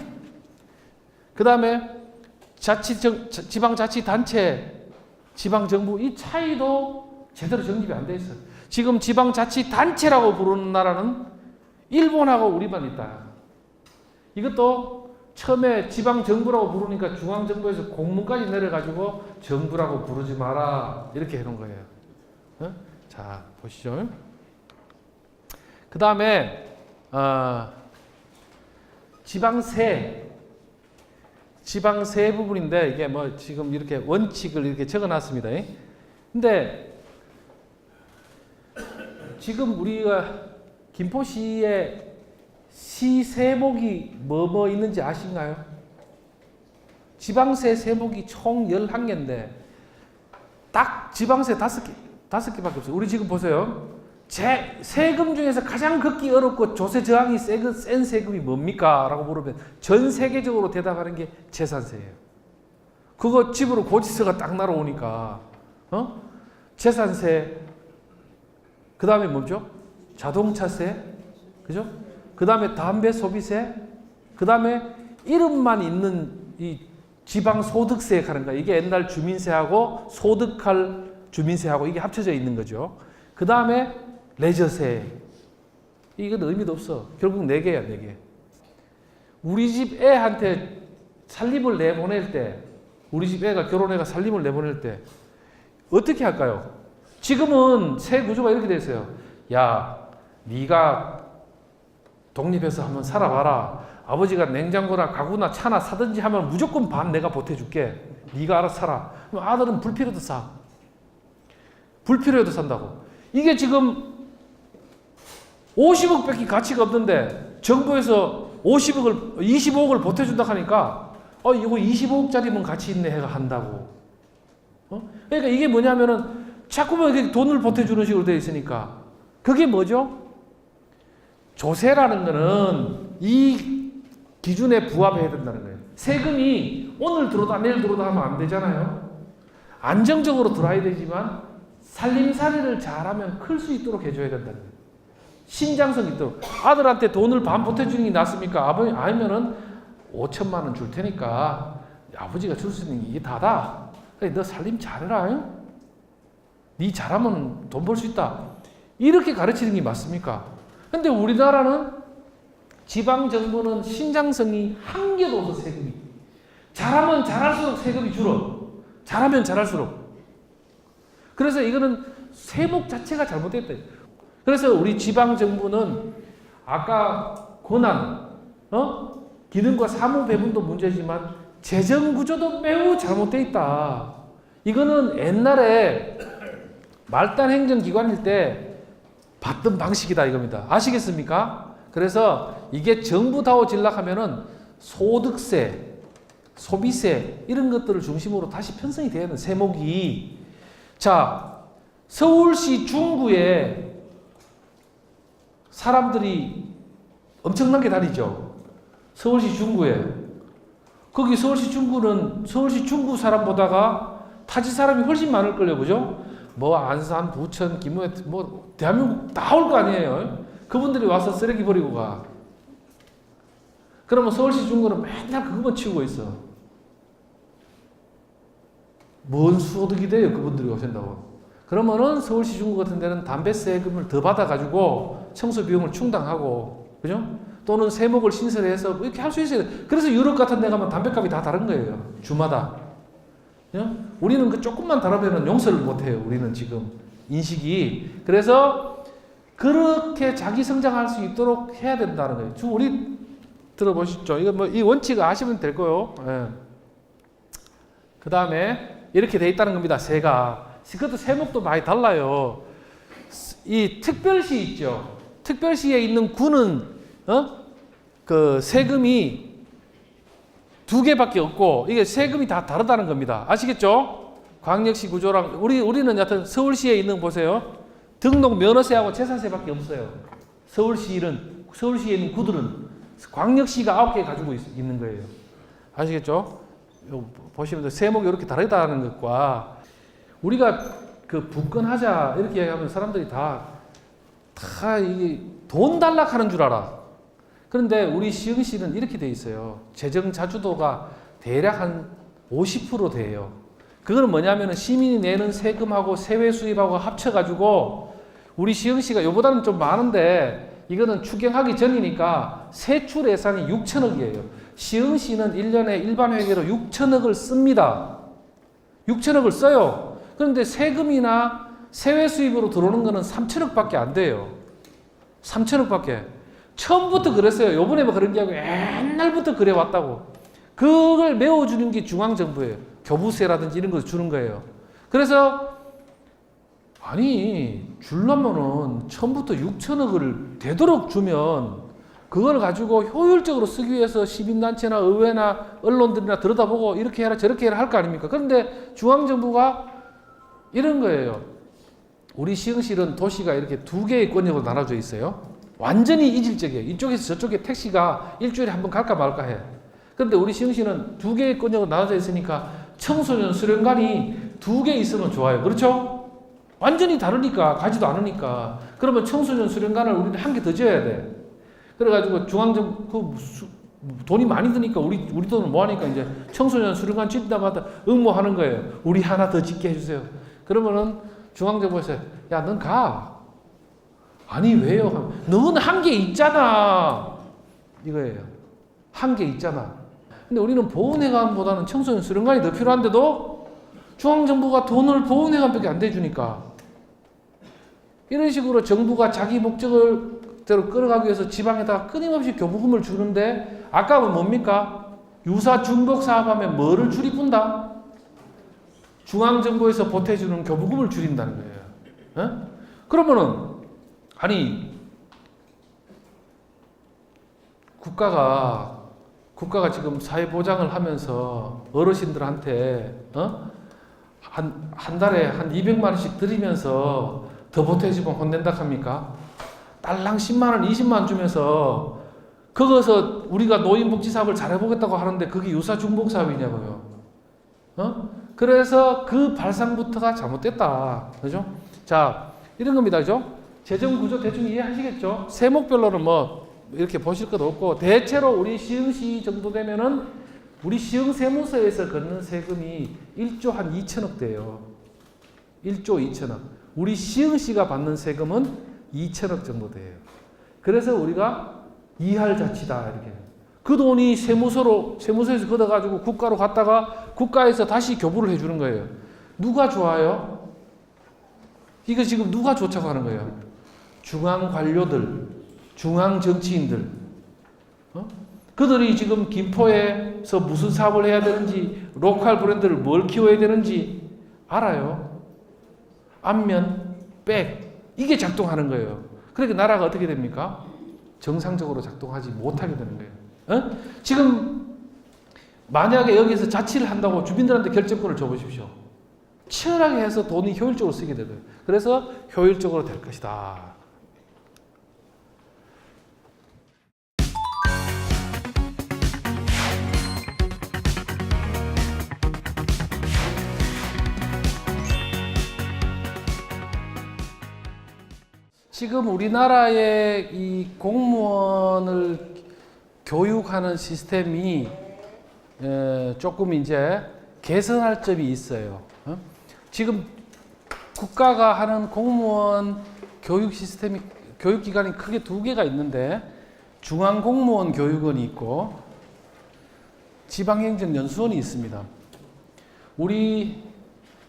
그 다음에 지방자치단체, 지방정부 이 차이도 제대로 정립이 안 돼 있어요. 지금 지방자치단체라고 부르는 나라는 일본하고 우리만 있다. 이것도 처음에 지방정부라고 부르니까 중앙정부에서 공문까지 내려가지고 정부라고 부르지 마라 이렇게 해놓은 거예요. 자, 보시죠. 그 다음에 지방세 부분인데 이게 뭐 지금 이렇게 원칙을 이렇게 적어놨습니다. 근데 지금 우리가 김포시에 시 세목이 뭐 있는지 아신가요? 지방세 세목이 총 11개인데 딱 지방세 5개밖에 없어요. 우리 지금 보세요. 세금 중에서 가장 걷기 어렵고 조세 저항이 센 세금이 뭡니까? 라고 물으면 전 세계적으로 대답하는 게 재산세예요. 그거 집으로 고지서가 딱 날아오니까 재산세, 그 다음에 뭐죠? 자동차세, 그죠? 그 다음에 담배 소비세, 그 다음에 이름만 있는 이 지방소득세 하는 거예요. 이게 옛날 주민세하고 소득할 주민세하고 이게 합쳐져 있는 거죠. 그 다음에 레저세. 이건 의미도 없어. 결국 4개야, 4개. 우리 집 애한테 살림을 내보낼 때, 우리 집 애가 결혼해가 살림을 내보낼 때 어떻게 할까요? 지금은 세 구조가 이렇게 돼 있어요. 야, 네가 독립해서 한번 살아봐라. 아버지가 냉장고나 가구나 차나 사든지 하면 무조건 반 내가 보태줄게. 네가 알아서 살아. 그럼 아들은 불필요해도 사. 불필요해도 산다고. 이게 지금 50억 밖에 가치가 없는데 정부에서 25억을 보태준다 하니까 이거 25억짜리면 가치 있네 해가 한다고. 그러니까 이게 뭐냐면은 자꾸만 이렇게 돈을 보태주는 식으로 되어 있으니까 그게 뭐죠? 조세라는 거는 이 기준에 부합해야 된다는 거예요. 세금이 오늘 들어오다 내일 들어오다 하면 안 되잖아요. 안정적으로 들어와야 되지만 살림살이를 잘하면 클 수 있도록 해줘야 된다는 거예요. 신장성 있도록. 아들한테 돈을 반 보태주는 게 낫습니까? 아니면은 5천만 원 줄 테니까 아버지가 줄 수 있는 게 이게 다다. 너 살림 잘해라. 응? 네 잘하면 돈 벌 수 있다. 이렇게 가르치는 게 맞습니까? 근데 우리나라는 지방정부는 신장성이 한 개도 없어, 세금이. 잘하면 잘할수록 세금이 줄어. 잘하면 잘할수록. 그래서 이거는 세목 자체가 잘못됐다. 그래서 우리 지방정부는 아까 권한, 기능과 사무 배분도 문제지만 재정구조도 매우 잘못되어 있다. 이거는 옛날에 말단 행정기관일 때 봤던 방식이다 이겁니다. 아시겠습니까? 그래서 이게 정부다워지려고 하면은 소득세, 소비세 이런 것들을 중심으로 다시 편성이 돼야 되는 세목이. 자, 서울시 중구에 사람들이 엄청나게 다니죠. 서울시 중구에. 거기 서울시 중구는 서울시 중구 사람보다가 타지 사람이 훨씬 많을걸요, 그죠? 뭐 안산, 부천, 김해, 뭐 대한민국 다 올 거 아니에요. 그분들이 와서 쓰레기 버리고 가. 그러면 서울시 중구는 맨날 그것만 치우고 있어. 뭔 소득이 돼요, 그분들이 오신다고. 그러면은 서울시 중구 같은 데는 담배 세금을 더 받아가지고 청소 비용을 충당하고, 그죠? 또는 세목을 신설해서 이렇게 할 수 있어요. 그래서 유럽 같은 데 가면 담배값이 다 다른 거예요. 주마다. 우리는 그 조금만 다르면 용서를 못 해요. 우리는 지금 인식이. 그래서 그렇게 자기 성장할 수 있도록 해야 된다는 거예요. 지금 우리 들어보시죠. 이거 뭐 이 원칙 아시면 될 거예요. 예. 그 다음에 이렇게 돼 있다는 겁니다. 세가. 그것도 세목도 많이 달라요. 이 특별시 있죠. 특별시에 있는 구는 그 세금이 두 개밖에 없고 이게 세금이 다 다르다는 겁니다. 아시겠죠? 광역시 구조랑 우리는 여하튼 서울시에 있는 거 보세요. 등록 면허세하고 재산세밖에 없어요. 서울시에 있는 구들은 광역시가 9개 가지고 있는 거예요. 아시겠죠? 보시면 세목이 이렇게 다르다는 것과 우리가 그 분권하자 이렇게 얘기하면 사람들이 다 이게 돈 달라 하는 줄 알아. 그런데 우리 시흥시는 이렇게 돼 있어요. 재정 자주도가 대략 한 50% 돼요. 그거는 뭐냐면은 시민이 내는 세금하고 세외 수입하고 합쳐가지고 우리 시흥시가 요보다는 좀 많은데 이거는 추경하기 전이니까 세출 예산이 6천억이에요. 시흥시는 1년에 일반 회계로 6천억을 씁니다. 6천억을 써요. 그런데 세금이나 세외 수입으로 들어오는 거는 3천억밖에 안 돼요. 3천억밖에. 처음부터 그랬어요. 요번에 뭐 그런 게 아니고 옛날부터 그래 왔다고. 그걸 메워주는 게 중앙정부예요. 교부세라든지 이런 거 주는 거예요. 그래서 아니 주려면은 처음부터 6천억을 되도록 주면 그걸 가지고 효율적으로 쓰기 위해서 시민단체나 의회나 언론들이나 들여다보고 이렇게 해라 저렇게 해라 할 거 아닙니까? 그런데 중앙정부가 이런 거예요. 우리 시흥시는 도시가 이렇게 두 개의 권역으로 나눠져 있어요. 완전히 이질적이에요. 이쪽에서 저쪽에 택시가 일주일에 한 번 갈까 말까 해. 그런데 우리 시흥시는 두 개의 권역으로 나눠져 있으니까 청소년 수련관이 두 개 있으면 좋아요. 그렇죠? 완전히 다르니까 가지도 않으니까. 그러면 청소년 수련관을 우리는 한 개 더 지어야 돼. 그래가지고 중앙정부 돈이 많이 드니까 우리 돈은 뭐 하니까 이제 청소년 수련관 짓다마다 응모하는 거예요. 우리 하나 더 짓게 해주세요. 그러면은 중앙정부에서 야, 넌 가. 아니 왜요? 넌 한 개 있잖아. 이거예요. 한 개 있잖아. 근데 우리는 보훈회관보다는 청소년 수련관이 더 필요한데도 중앙정부가 돈을 보훈회관밖에 안 대주니까 이런 식으로 정부가 자기 목적을 대로 끌어가기 위해서 지방에다가 끊임없이 교부금을 주는데 아까는 뭡니까? 유사 중복 사업하면 뭐를 줄이 푼다? 중앙정부에서 보태주는 교부금을 줄인다는 거예요. 에? 그러면은 아니 국가가 지금 사회보장을 하면서 어르신들한테 한 달에 한 200만 원씩 드리면서 더 보태주면 혼낸다 합니까? 딸랑 10만 원, 20만 원 주면서 거기서 우리가 노인복지 사업을 잘해보겠다고 하는데 그게 유사중복 사업이냐고요. 그래서 그 발상부터가 잘못됐다. 그죠? 자, 이런 겁니다. 그죠? 재정구조 대충 이해하시겠죠? 세목별로는 뭐 이렇게 보실 것도 없고 대체로 우리 시흥시 정도 되면은 우리 시흥 세무서에서 걷는 세금이 1조 한 2천억 돼요. 1조 2천억. 우리 시흥시가 받는 세금은 2천억 정도 돼요. 그래서 우리가 이할자치다 이렇게. 그 돈이 세무서에서 걷어가지고 국가로 갔다가 국가에서 다시 교부를 해주는 거예요. 누가 좋아요? 이거 지금 누가 좋다고 하는 거예요? 중앙 관료들, 중앙 정치인들. 그들이 지금 김포에서 무슨 사업을 해야 되는지, 로컬 브랜드를 뭘 키워야 되는지 알아요. 안면, 백, 이게 작동하는 거예요. 그러니까 나라가 어떻게 됩니까? 정상적으로 작동하지 못하게 되는 거예요. 지금 만약에 여기서 자치를 한다고 주민들한테 결정권을 줘보십시오. 치열하게 해서 돈이 효율적으로 쓰게 되고요. 그래서 효율적으로 될 것이다. 지금 우리나라의 이 공무원을 교육하는 시스템이 조금 이제 개선할 점이 있어요. 지금 국가가 하는 공무원 교육 시스템이 교육기관이 크게 두 개가 있는데 중앙공무원 교육원이 있고 지방행정연수원이 있습니다. 우리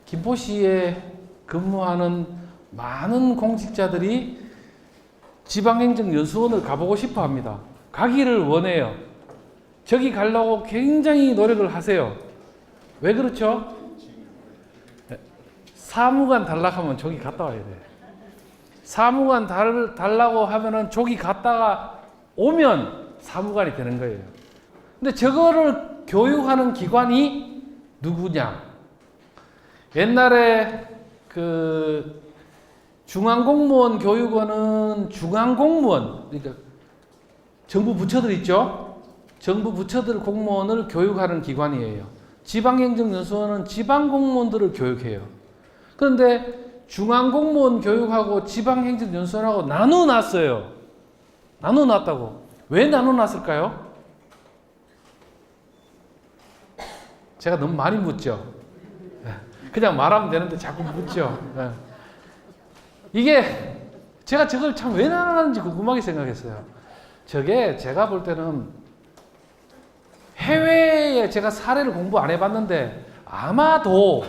김포시에 근무하는 많은 공직자들이 지방행정연수원을 가보고 싶어 합니다. 가기를 원해요. 저기 가려고 굉장히 노력을 하세요. 왜 그렇죠? 사무관 달라고 하면 저기 갔다 와야 돼. 사무관 달라고 하면은 저기 갔다가 오면 사무관이 되는 거예요. 근데 저거를 교육하는 기관이 누구냐? 옛날에 그 중앙공무원 교육원은 중앙공무원, 그러니까 정부 부처들 있죠? 정부 부처들 공무원을 교육하는 기관이에요. 지방행정연수원은 지방공무원들을 교육해요. 그런데 중앙공무원 교육하고 지방행정연수원하고 나눠놨어요. 나눠놨다고. 왜 나눠놨을까요? 제가 너무 많이 묻죠? 그냥 말하면 되는데 자꾸 묻죠? 이게 제가 저걸 참 왜 나눠놨는지 궁금하게 생각했어요. 저게 제가 볼 때는 해외에 제가 사례를 공부 안 해봤는데 아마도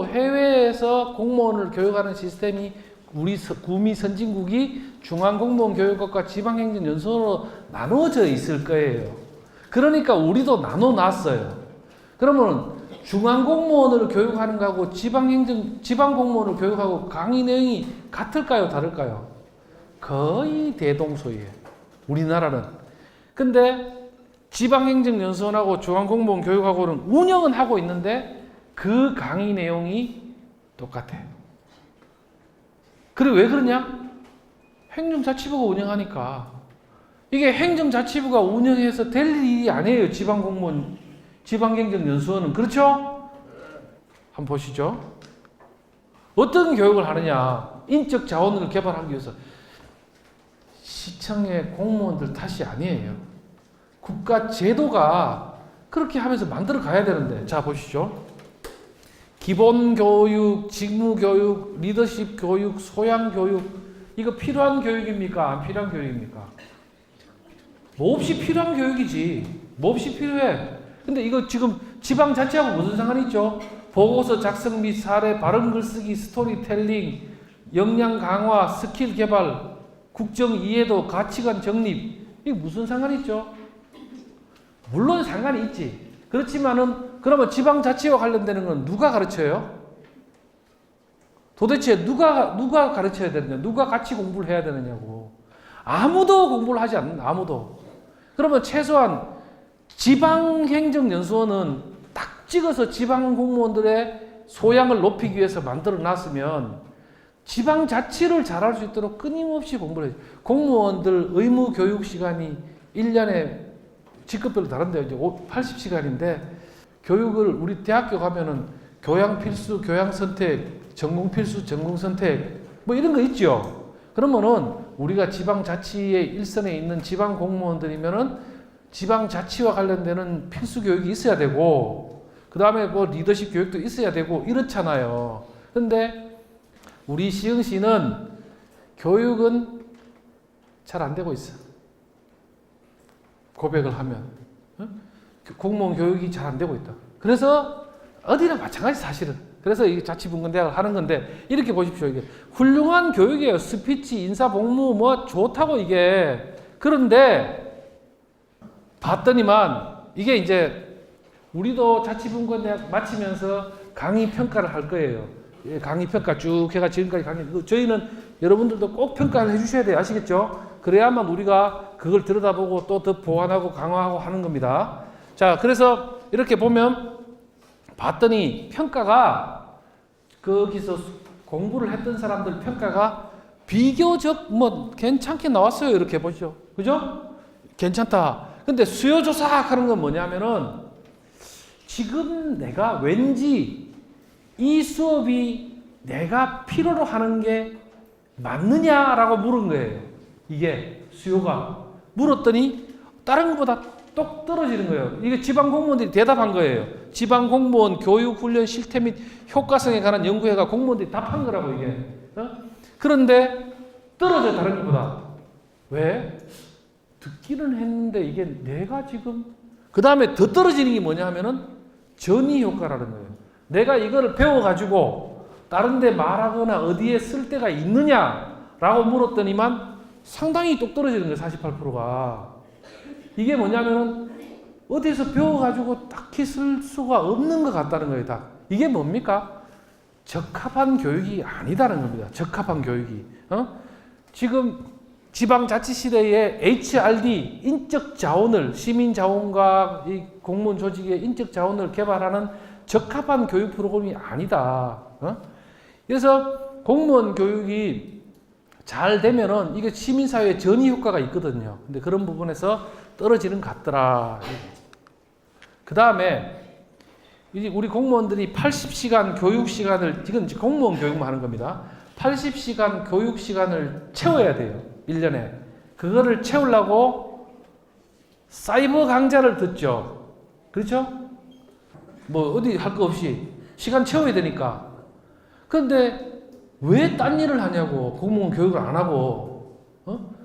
해외에서 공무원을 교육하는 시스템이 우리 구미 선진국이 중앙공무원 교육학과 지방행정연수원으로 나누어져 있을 거예요. 그러니까 우리도 나눠놨어요. 그러면 중앙공무원을 교육하는 거하고 지방공무원을 교육하고 강의 내용이 같을까요? 다를까요? 거의 대동소이해요. 우리나라는. 근데 지방행정연수원하고 중앙공무원 교육하고는 운영은 하고 있는데 그 강의 내용이 똑같아요. 그리고 왜 그러냐? 행정자치부가 운영하니까. 이게 행정자치부가 운영해서 될 일이 아니에요. 지방행정연수원은. 그렇죠? 한번 보시죠. 어떤 교육을 하느냐? 인적 자원을 개발하기 위해서. 시청의 공무원들 탓이 아니에요. 국가 제도가 그렇게 하면서 만들어 가야 되는데. 자, 보시죠. 기본교육, 직무교육, 리더십 교육, 소양교육. 이거 필요한 교육입니까? 안 필요한 교육입니까? 몹시 필요한 교육이지. 몹시 필요해. 근데 이거 지금 지방자치하고 무슨 상관이 있죠? 보고서 작성 및 사례, 발음 글쓰기, 스토리텔링, 역량 강화, 스킬 개발, 국정 이해도, 가치관 정립. 이게 무슨 상관이 있죠? 물론 상관이 있지. 그렇지만은 그러면 지방자치와 관련되는 건 누가 가르쳐요? 도대체 누가 가르쳐야 되느냐? 누가 같이 공부를 해야 되느냐고. 아무도 공부를 하지 않는다. 아무도. 그러면 최소한 지방행정연수원은 딱 찍어서 지방공무원들의 소양을 높이기 위해서 만들어 놨으면 지방자치를 잘할 수 있도록 끊임없이 공부를 해요. 공무원들 의무 교육 시간이 1년에 직급별로 다른데 이제 80시간인데 교육을 우리 대학교 가면은 교양 필수, 교양 선택, 전공 필수, 전공 선택 뭐 이런 거 있죠. 그러면은 우리가 지방자치의 일선에 있는 지방 공무원들이면은 지방자치와 관련되는 필수 교육이 있어야 되고, 그 다음에 뭐 리더십 교육도 있어야 되고, 이렇잖아요. 근데 우리 시흥시는 교육은 잘 안 되고 있어. 고백을 하면. 공무원 교육이 잘 안 되고 있다. 그래서 어디나 마찬가지 사실은. 그래서 이 자치분권대학을 하는 건데, 이렇게 보십시오. 이게 훌륭한 교육이에요. 스피치, 인사, 복무 뭐 좋다고 이게. 그런데 봤더니만 이게 이제 우리도 자치분권대학 마치면서 강의 평가를 할 거예요. 강의 평가 쭉 해가 지금까지 강의. 저희는 여러분들도 꼭 평가를 해주셔야 돼요. 아시겠죠? 그래야만 우리가 그걸 들여다보고 또 더 보완하고 강화하고 하는 겁니다. 자, 그래서 이렇게 보면 봤더니 평가가 거기서 공부를 했던 사람들 평가가 비교적 뭐 괜찮게 나왔어요. 이렇게 보시죠. 그죠? 괜찮다. 근데 수요조사 하는 건 뭐냐면은 지금 내가 왠지 이 수업이 내가 필요로 하는 게 맞느냐라고 물은 거예요. 이게 수요가. 물었더니 다른 것보다 똑 떨어지는 거예요. 이게 지방 공무원들이 대답한 거예요. 지방 공무원 교육 훈련 실태 및 효과성에 관한 연구회가 공무원들이 답한 거라고 이게. 그런데 떨어져 다른 것보다. 왜? 듣기는 했는데 이게 내가 지금 그 다음에 더 떨어지는 게 뭐냐 하면은 전이 효과라는 거예요. 내가 이거를 배워가지고 다른 데 말하거나 어디에 쓸 데가 있느냐라고 물었더니만 상당히 똑 떨어지는 거예요. 48%가. 이게 뭐냐면은 어디서 배워가지고 딱히 쓸 수가 없는 것 같다는 거예요. 다. 이게 뭡니까? 적합한 교육이 아니다는 겁니다. 적합한 교육이. 지금 지방자치 시대에 HRD, 인적 자원을, 시민 자원과 이 공무원 조직의 인적 자원을 개발하는 적합한 교육 프로그램이 아니다. 그래서 공무원 교육이 잘 되면은 이게 시민사회에 전이 효과가 있거든요. 근데 그런 부분에서 떨어지는 것 같더라. 그 다음에 우리 공무원들이 80시간 교육 시간을, 지금 공무원 교육만 하는 겁니다. 80시간 교육 시간을 채워야 돼요. 1년에. 그거를 채우려고 사이버 강좌를 듣죠. 그렇죠? 뭐 어디 할 거 없이 시간 채워야 되니까. 그런데 왜 딴 일을 하냐고. 공무원 교육을 안 하고.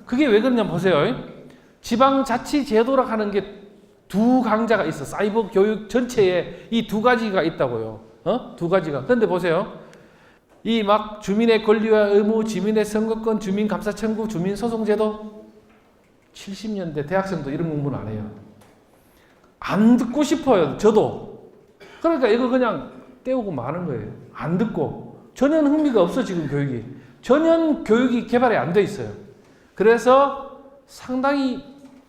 그게 왜 그러냐 보세요. 지방자치 제도라 하는 게 두 강좌가 있어. 사이버 교육 전체에 이 두 가지가 있다고요. 두 가지가. 그런데 보세요. 이 막 주민의 권리와 의무, 주민의 선거권, 주민 감사 청구, 주민 소송 제도 70년대 대학생도 이런 공부는 안 해요. 안 듣고 싶어요. 저도. 그러니까 이거 그냥 떼우고 마는 거예요. 안 듣고. 전혀 흥미가 없어 지금 교육이. 전혀 교육이 개발이 안 돼 있어요. 그래서 상당히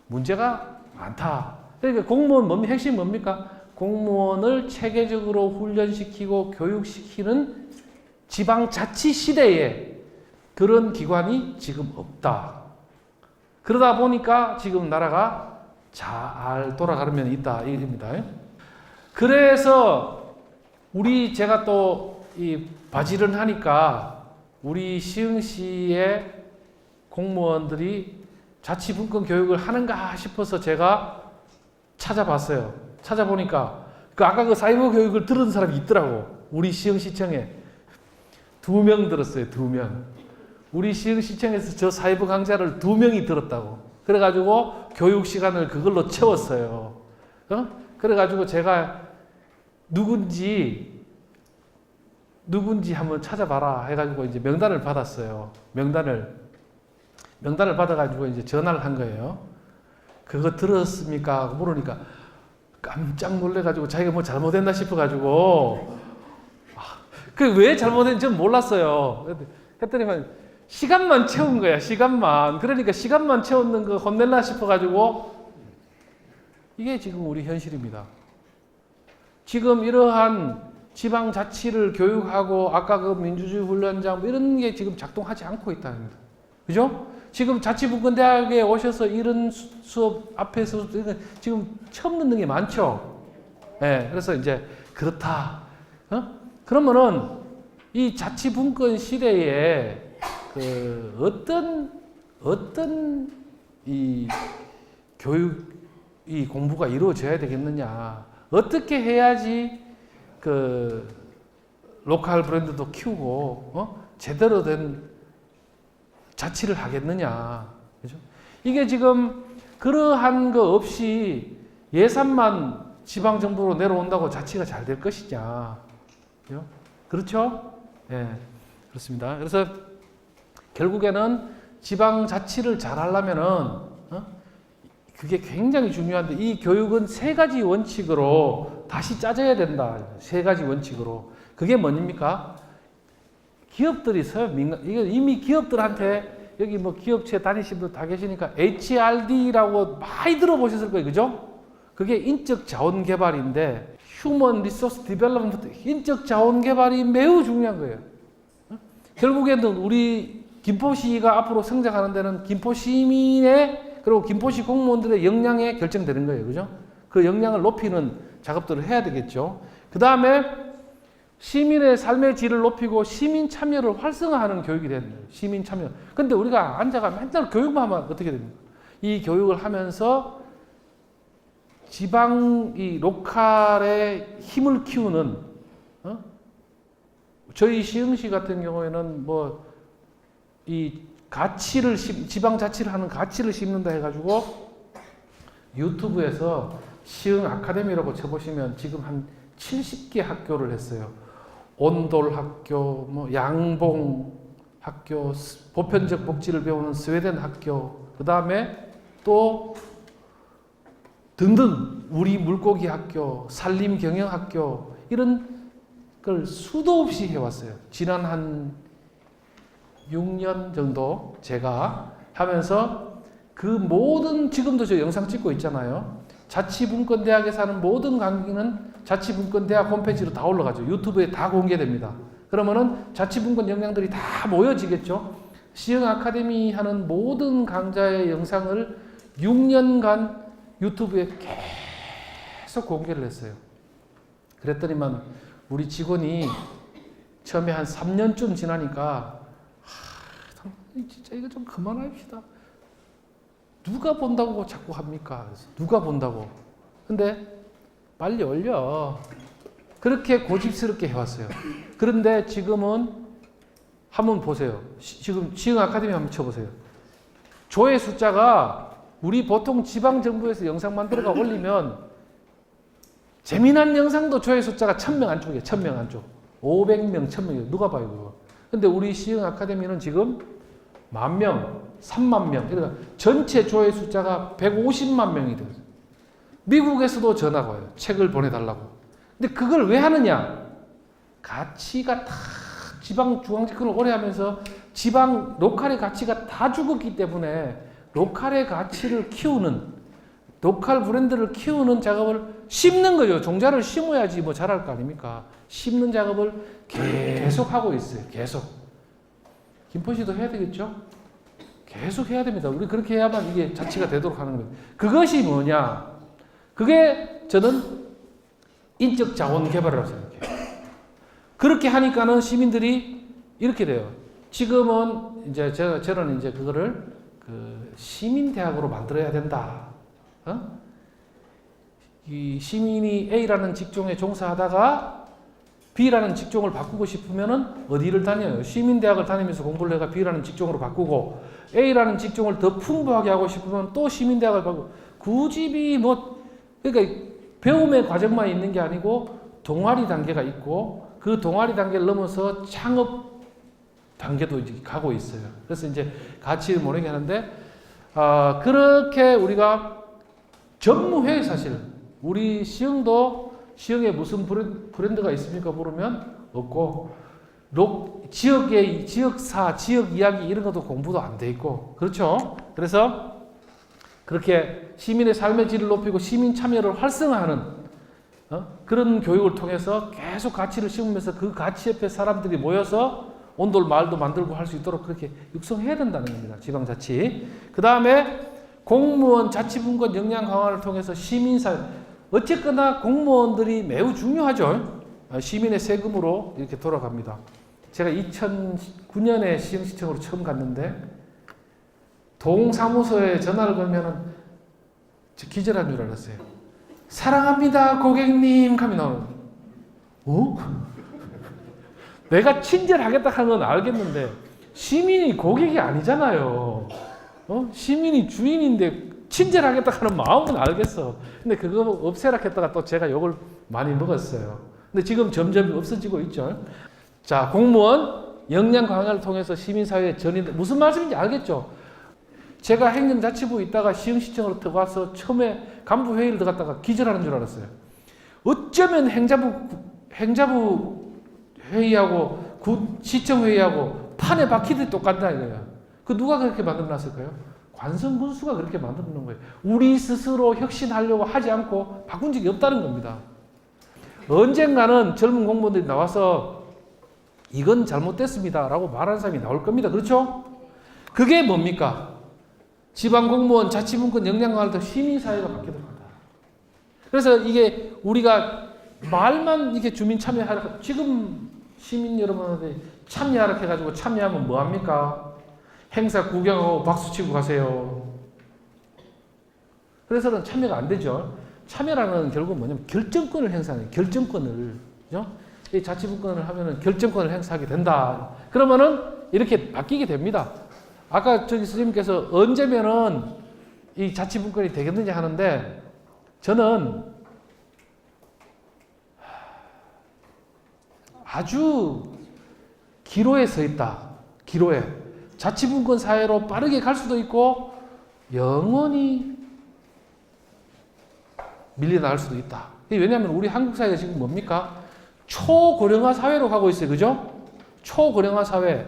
문제가 많다. 그러니까 공무원 핵심 뭡니까? 공무원을 체계적으로 훈련시키고 교육시키는 지방자치 시대에 그런 기관이 지금 없다. 그러다 보니까 지금 나라가 잘 돌아가는 면이 있다. 이 얘기입니다. 그래서 제가 또 이 바지런 하니까 우리 시흥시의 공무원들이 자치분권 교육을 하는가 싶어서 제가 찾아봤어요. 찾아보니까 아까 그 사이버 교육을 들은 사람이 있더라고. 우리 시흥시청에 2명 들었어요. 2명. 우리 시흥시청에서 저 사이버 강좌를 2명이 들었다고. 그래가지고 교육 시간을 그걸로 채웠어요. 그래가지고 제가 누군지 한번 찾아봐라 해가지고 이제 명단을 받았어요. 명단을 받아가지고 이제 전화를 한 거예요. 그거 들었습니까? 물으니까 깜짝 놀래가지고 자기가 뭐 잘못했나 싶어가지고 그 왜 잘못했는지 전 몰랐어요. 그랬더니만 시간만 채운 거야. 시간만. 그러니까 시간만 채웠는 거 혼낼라 싶어가지고 이게 지금 우리 현실입니다. 지금 이러한 지방자치를 교육하고 아까 그 민주주의 훈련장 이런 게 지금 작동하지 않고 있다는 겁니다. 그죠? 지금 자치분권대학에 오셔서 이런 수업 앞에서 지금 처음 듣는 게 많죠. 네, 그래서 이제 그렇다. 그러면은 이 자치분권 시대에 그 어떤 이 교육 이 공부가 이루어져야 되겠느냐? 어떻게 해야지 그 로컬 브랜드도 키우고 제대로 된 자치를 하겠느냐? 그죠? 이게 지금 그러한 거 없이 예산만 지방 정부로 내려온다고 자치가 잘 될 것이냐? 그죠? 그렇죠? 예, 그렇습니다. 그래서 결국에는 지방 자치를 잘 하려면은 그게 굉장히 중요한데 이 교육은 세 가지 원칙으로 다시 짜져야 된다. 세 가지 원칙으로. 그게 뭐입니까? 기업들이서 이게 이미 기업들한테 여기 뭐 기업체 다니신 분 다 계시니까 HRD라고 많이 들어보셨을 거예요. 그죠? 그게 인적 자원 개발인데 휴먼 리소스 디벨롭먼트 인적 자원 개발이 매우 중요한 거예요. 결국에는 우리 김포시가 앞으로 성장하는 데는 김포 시민의 그리고 김포시 공무원들의 역량에 결정되는 거예요. 그죠? 그 역량을 높이는 작업들을 해야 되겠죠. 그 다음에 시민의 삶의 질을 높이고 시민 참여를 활성화하는 교육이 되는 거예요. 시민 참여. 근데 우리가 앉아가 맨날 교육만 하면 어떻게 됩니까? 이 교육을 하면서 지방 이 로컬의 힘을 키우는 저희 시흥시 같은 경우에는 뭐 이 가치를 지방 자치를 하는 가치를 심는다 해가지고 유튜브에서 시흥 아카데미라고 쳐보시면 지금 한 70개 학교를 했어요. 온돌 학교, 뭐 양봉 학교, 보편적 복지를 배우는 스웨덴 학교, 그 다음에 또 등등 우리 물고기 학교, 산림 경영 학교 이런 걸 수도 없이 해왔어요. 지난 한 6년 정도 제가 하면서 그 모든 지금도 저 영상 찍고 있잖아요. 자치분권대학에서 하는 모든 강의는 자치분권대학 홈페이지로 다 올라가죠. 유튜브에 다 공개됩니다. 그러면은 자치분권 역량들이 다 모여지겠죠. 시흥 아카데미 하는 모든 강좌의 영상을 6년간 유튜브에 계속 공개를 했어요. 그랬더니만 우리 직원이 처음에 한 3년쯤 지나니까 진짜 이거 좀 그만합시다. 누가 본다고 자꾸 합니까? 그래서 누가 본다고? 근데 빨리 올려. 그렇게 고집스럽게 해왔어요. 그런데 지금은 한번 보세요. 지금 시흥 아카데미 한번 쳐보세요. 조회 숫자가 우리 보통 지방 정부에서 영상 만들어가 올리면 재미난 영상도 조회 숫자가 1000명 안쪽이에요. 1000명 안쪽. 500명, 1000명이에요. 누가 봐요, 그거. 근데 우리 시흥 아카데미는 지금 10,000명, 30,000명. 그러니까 전체 조회 숫자가 150만 명이 돼요. 미국에서도 전화가 와요. 책을 보내달라고. 근데 그걸 왜 하느냐? 가치가 다 지방 중앙집권을 오래 하면서 지방 로컬의 가치가 다 죽었기 때문에 로컬의 가치를 키우는 로컬 브랜드를 키우는 작업을 심는 거죠. 종자를 심어야지 뭐 자랄 거 아닙니까? 심는 작업을 계속 하고 있어요. 계속. 김포시도 해야 되겠죠? 계속 해야 됩니다. 우리 그렇게 해야만 이게 자치가 되도록 하는 거예요. 그것이 뭐냐? 그게 저는 인적 자원 개발이라고 생각해요. 그렇게 하니까는 시민들이 이렇게 돼요. 지금은 이제 저는 이제 그거를 그 시민대학으로 만들어야 된다. 이 시민이 A라는 직종에 종사하다가 B라는 직종을 바꾸고 싶으면은 어디를 다녀요? 시민대학을 다니면서 공부를 해가 B라는 직종으로 바꾸고 A라는 직종을 더 풍부하게 하고 싶으면 또 시민대학을 바꾸고 굳이 그러니까 배움의 과정만 있는 게 아니고 동아리 단계가 있고 그 동아리 단계를 넘어서 창업 단계도 이제 가고 있어요. 그래서 이제 같이 모르게 하는데 그렇게 우리가 전무해 사실 우리 시흥에 무슨 브랜드가 있습니까? 물으면 없고 지역의 지역사, 지역 이야기 이런 것도 공부도 안 돼 있고 그렇죠? 그래서 그렇게 시민의 삶의 질을 높이고 시민 참여를 활성화하는 그런 교육을 통해서 계속 가치를 심으면서 그 가치 옆에 사람들이 모여서 온돌 마을도 만들고 할 수 있도록 그렇게 육성해야 된다는 겁니다. 지방자치. 그 다음에 공무원 자치분권 역량 강화를 통해서 시민사회 어쨌거나 공무원들이 매우 중요하죠. 시민의 세금으로 이렇게 돌아갑니다. 제가 2009년에 시흥시청으로 처음 갔는데 동사무소에 전화를 걸면은 저 기절한 줄 알았어요. 사랑합니다 고객님 하면 나오는. 어? 내가 친절하겠다 하는 건 알겠는데 시민이 고객이 아니잖아요. 시민이 주인인데 친절하겠다 하는 마음은 알겠어. 근데 그거 없애라 했다가 또 제가 욕을 많이 먹었어요. 근데 지금 점점 없어지고 있죠. 자, 공무원 역량 강화를 통해서 시민사회에 전인, 무슨 말씀인지 알겠죠? 제가 행정자치부에 있다가 시흥시청으로 들어가서 처음에 간부회의를 들어갔다가 기절하는 줄 알았어요. 어쩌면 행자부 회의하고 시청회의하고 판에 박히듯이 똑같다 이거예요. 그 누가 그렇게 만들어놨을까요? 관성군수가 그렇게 만들어 놓은 거예요. 우리 스스로 혁신하려고 하지 않고 바꾼 적이 없다는 겁니다. 언젠가는 젊은 공무원들이 나와서 이건 잘못됐습니다 라고 말하는 사람이 나올 겁니다. 그렇죠? 그게 뭡니까? 지방공무원 자치분권 역량 강화를 통해 시민사회가 바뀌도록 한다. 그래서 이게 우리가 말만 이렇게 주민 참여하라, 지금 시민 여러분한테 참여하라 해가지고 참여하면 뭐합니까? 행사 구경하고 박수치고 가세요. 그래서는 참여가 안 되죠. 참여라는 결국은 뭐냐면 결정권을 행사하는, 결정권을, 그죠? 이 자치분권을 하면은 결정권을 행사하게 된다. 그러면은 이렇게 바뀌게 됩니다. 아까 저기 스님께서 언제면은 이 자치분권이 되겠느냐 하는데 저는 아주 기로에 서 있다. 기로에. 자치분권 사회로 빠르게 갈 수도 있고 영원히 밀려나갈 수도 있다. 왜냐하면 우리 한국 사회가 지금 뭡니까? 초고령화 사회로 가고 있어요. 그죠? 초고령화 사회.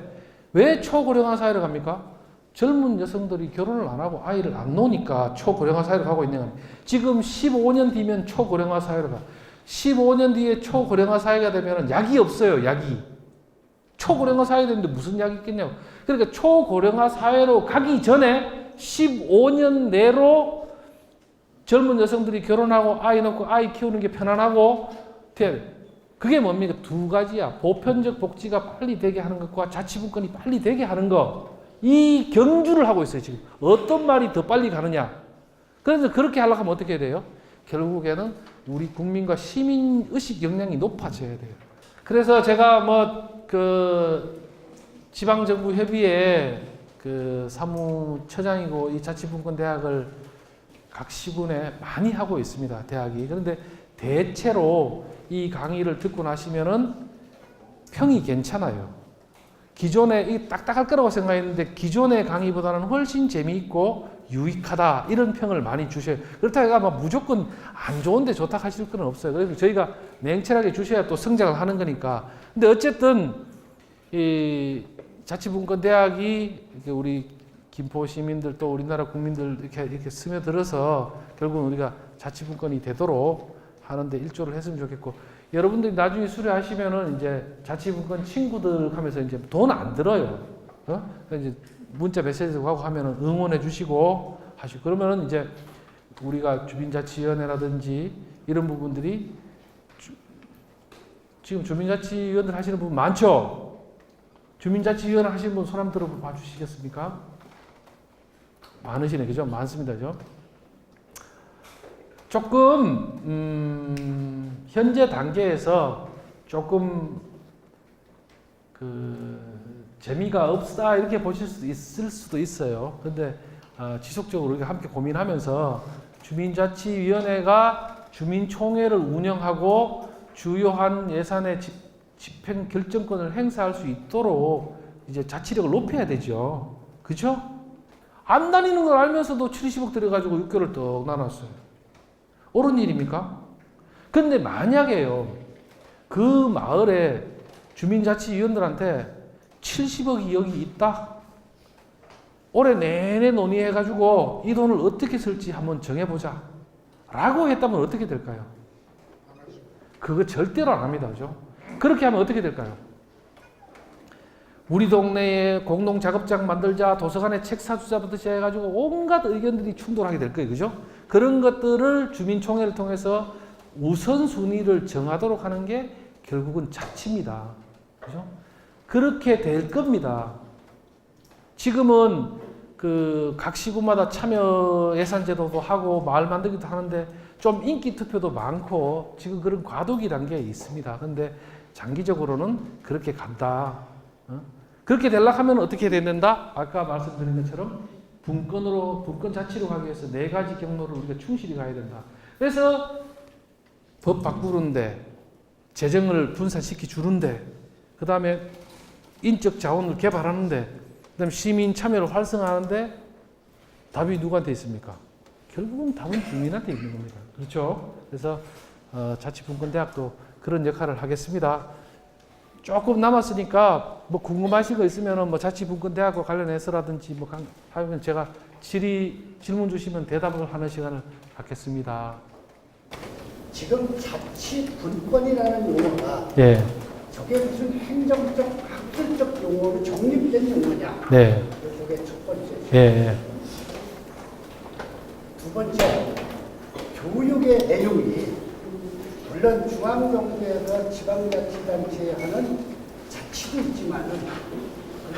왜 초고령화 사회로 갑니까? 젊은 여성들이 결혼을 안 하고 아이를 안 놓으니까 초고령화 사회로 가고 있는 겁니다. 지금 15년 뒤면 초고령화 사회로 가. 15년 뒤에 초고령화 사회가 되면 약이 없어요. 약이. 초고령화 사회가 되는데 무슨 약이 있겠냐고. 그러니까 초고령화 사회로 가기 전에 15년 내로 젊은 여성들이 결혼하고 아이 낳고 아이 키우는 게 편안하고 그게 뭡니까? 두 가지야. 보편적 복지가 빨리 되게 하는 것과 자치분권이 빨리 되게 하는 것. 이 경주를 하고 있어요. 지금 어떤 말이 더 빨리 가느냐. 그래서 그렇게 하려고 하면 어떻게 해야 돼요? 결국에는 우리 국민과 시민의식 역량이 높아져야 돼요. 그래서 제가 지방정부 협의회 사무처장이고 이 자치분권 대학을 각 시군에 많이 하고 있습니다. 대학이. 그런데 대체로 이 강의를 듣고 나시면은 평이 괜찮아요. 기존에 이 딱딱할 거라고 생각했는데 기존의 강의보다는 훨씬 재미있고 유익하다 이런 평을 많이 주셔요. 그렇다고 해서 무조건 안 좋은데 좋다 하실 건 없어요. 그래서 저희가 냉철하게 주셔야 또 성장을 하는 거니까. 근데 어쨌든 이 자치분권 대학이 우리 김포 시민들 또 우리나라 국민들 이렇게 스며들어서 결국은 우리가 자치분권이 되도록 하는데 일조를 했으면 좋겠고, 여러분들이 나중에 수료하시면은 이제 자치분권 친구들 하면서 이제 돈 안 들어요. 이제 문자 메시지도 하고 하면은 응원해 주시고 하시고, 그러면은 이제 우리가 주민자치위원회라든지 이런 부분들이 지금 주민자치위원들 하시는 부분 많죠? 주민자치위원회 하시는 분 손 한번 들어봐 주시겠습니까? 많으시네, 그죠? 많습니다, 그죠? 조금 현재 단계에서 조금 재미가 없다 이렇게 보실 수도 있을 수도 있어요. 근데 지속적으로 우리가 함께 고민하면서 주민자치위원회가 주민총회를 운영하고 주요한 예산의 집행 결정권을 행사할 수 있도록 이제 자치력을 높여야 되죠. 그죠? 안 다니는 걸 알면서도 70억 들여가지고 6개월을 떡 나눴어요. 옳은 일입니까? 근데 만약에요, 그 마을에 주민자치위원들한테 70억이 여기 있다. 올해 내내 논의해가지고 이 돈을 어떻게 쓸지 한번 정해보자. 라고 했다면 어떻게 될까요? 그거 절대로 안 합니다. 그죠? 그렇게 하면 어떻게 될까요? 우리 동네에 공동작업장 만들자, 도서관에 책 사주자부터 시작해가지고 온갖 의견들이 충돌하게 될 거예요. 그죠? 그런 것들을 주민총회를 통해서 우선순위를 정하도록 하는 게 결국은 자치입니다. 그죠? 그렇게 될 겁니다. 지금은 그 각 시군마다 참여 예산 제도도 하고 마을 만들기도 하는데 좀 인기 투표도 많고 지금 그런 과도기 단계에 있습니다. 근데 장기적으로는 그렇게 간다. 그렇게 되려고 하면 어떻게 된다? 아까 말씀드린 것처럼 분권 자치로 가기 위해서 4가지 경로를 우리가 충실히 가야 된다. 그래서 법 바꾸는데, 재정을 분산시키 주는데, 그 다음에 인적 자원을 개발하는데, 그 다음에 시민 참여를 활성화하는데 답이 누구한테 있습니까? 결국은 답은 주민한테 있는 겁니다. 그렇죠? 그래서 자치분권대학도 그런 역할을 하겠습니다. 조금 남았으니까 뭐 궁금하신 거 있으면 뭐 자치분권대학과 관련해서라든지 뭐 하면 제가 질문 주시면 대답을 하는 시간을 갖겠습니다. 지금 자치분권이라는 용어가 예. 저게 무슨 행정적, 학술적 용어로 정립된 용어냐? 네. 이게 첫 번째. 예. 두 번째, 교육의 내용이 물론 중앙정부에서 지방자치단체에 하는 자치도 있지만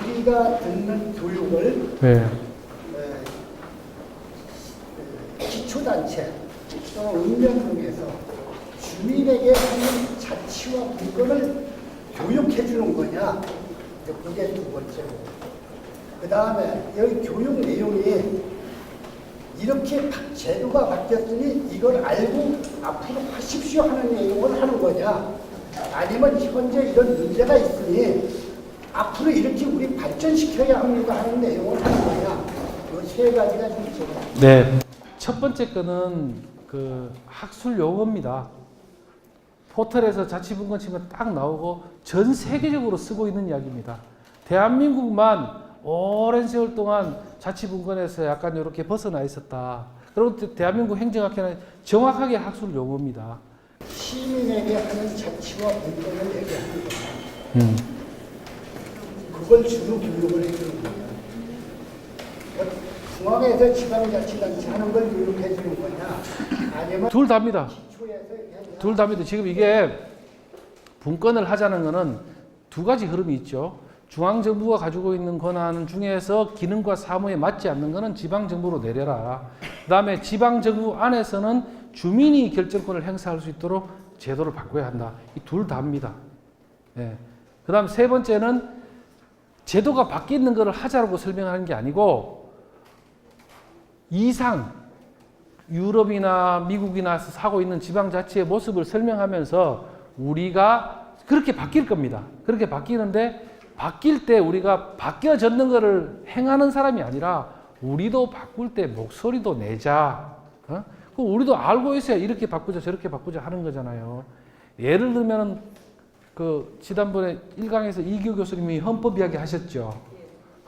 우리가 듣는 교육을 네. 기초단체 또는 읍면동에서 주민에게 하는 자치와 분권을 교육해 주는 거냐? 그게 두 번째고. 그 다음에 여기 교육 내용이 이렇게 제도가 바뀌었으니 이걸 알고 앞으로 하십시오 하는 내용을 하는 거냐? 아니면 현재 이런 문제가 있으니 앞으로 이렇게 우리 발전시켜야 합니다 하는 내용을 하는 거냐? 이 세 가지가 좀 있습니다. 네. 첫 번째 거는 그 학술 용어입니다. 포털에서 자치분권 치면 딱 나오고 전 세계적으로 쓰고 있는 이야기입니다. 대한민국만 오랜 세월 동안 자치분권에서 약간 이렇게 벗어나 있었다. 그리고 대한민국 행정학회는 정확하게 학술 용어입니다. 시민에게 하는 자치와 분권을 얘기하는 거야. 그걸 주로 교육을 해주는 거야. 중앙에서 지방자치단체 하는 걸 교육해 주는 거냐? 아니면 둘 다입니다. 기초에서 둘 다입니다. 지금 이게 분권을 하자는 것은 두 가지 흐름이 있죠. 중앙정부가 가지고 있는 권한 중에서 기능과 사무에 맞지 않는 것은 지방정부로 내려라. 그 다음에 지방정부 안에서는 주민이 결정권을 행사할 수 있도록 제도를 바꿔야 한다. 이 둘 다입니다. 예. 그 다음 세 번째는 제도가 바뀌는 것을 하자고 설명하는 게 아니고 이상 유럽이나 미국이나 하고 있는 지방자치의 모습을 설명하면서 우리가 그렇게 바뀔 겁니다. 그렇게 바뀌는데 바뀔 때 우리가 바뀌어졌는 것을 행하는 사람이 아니라 우리도 바꿀 때 목소리도 내자. 그 우리도 알고 있어야 이렇게 바꾸자 저렇게 바꾸자 하는 거잖아요. 예를 들면 그 지난번에 1강에서 이기호 교수님이 헌법 이야기 하셨죠.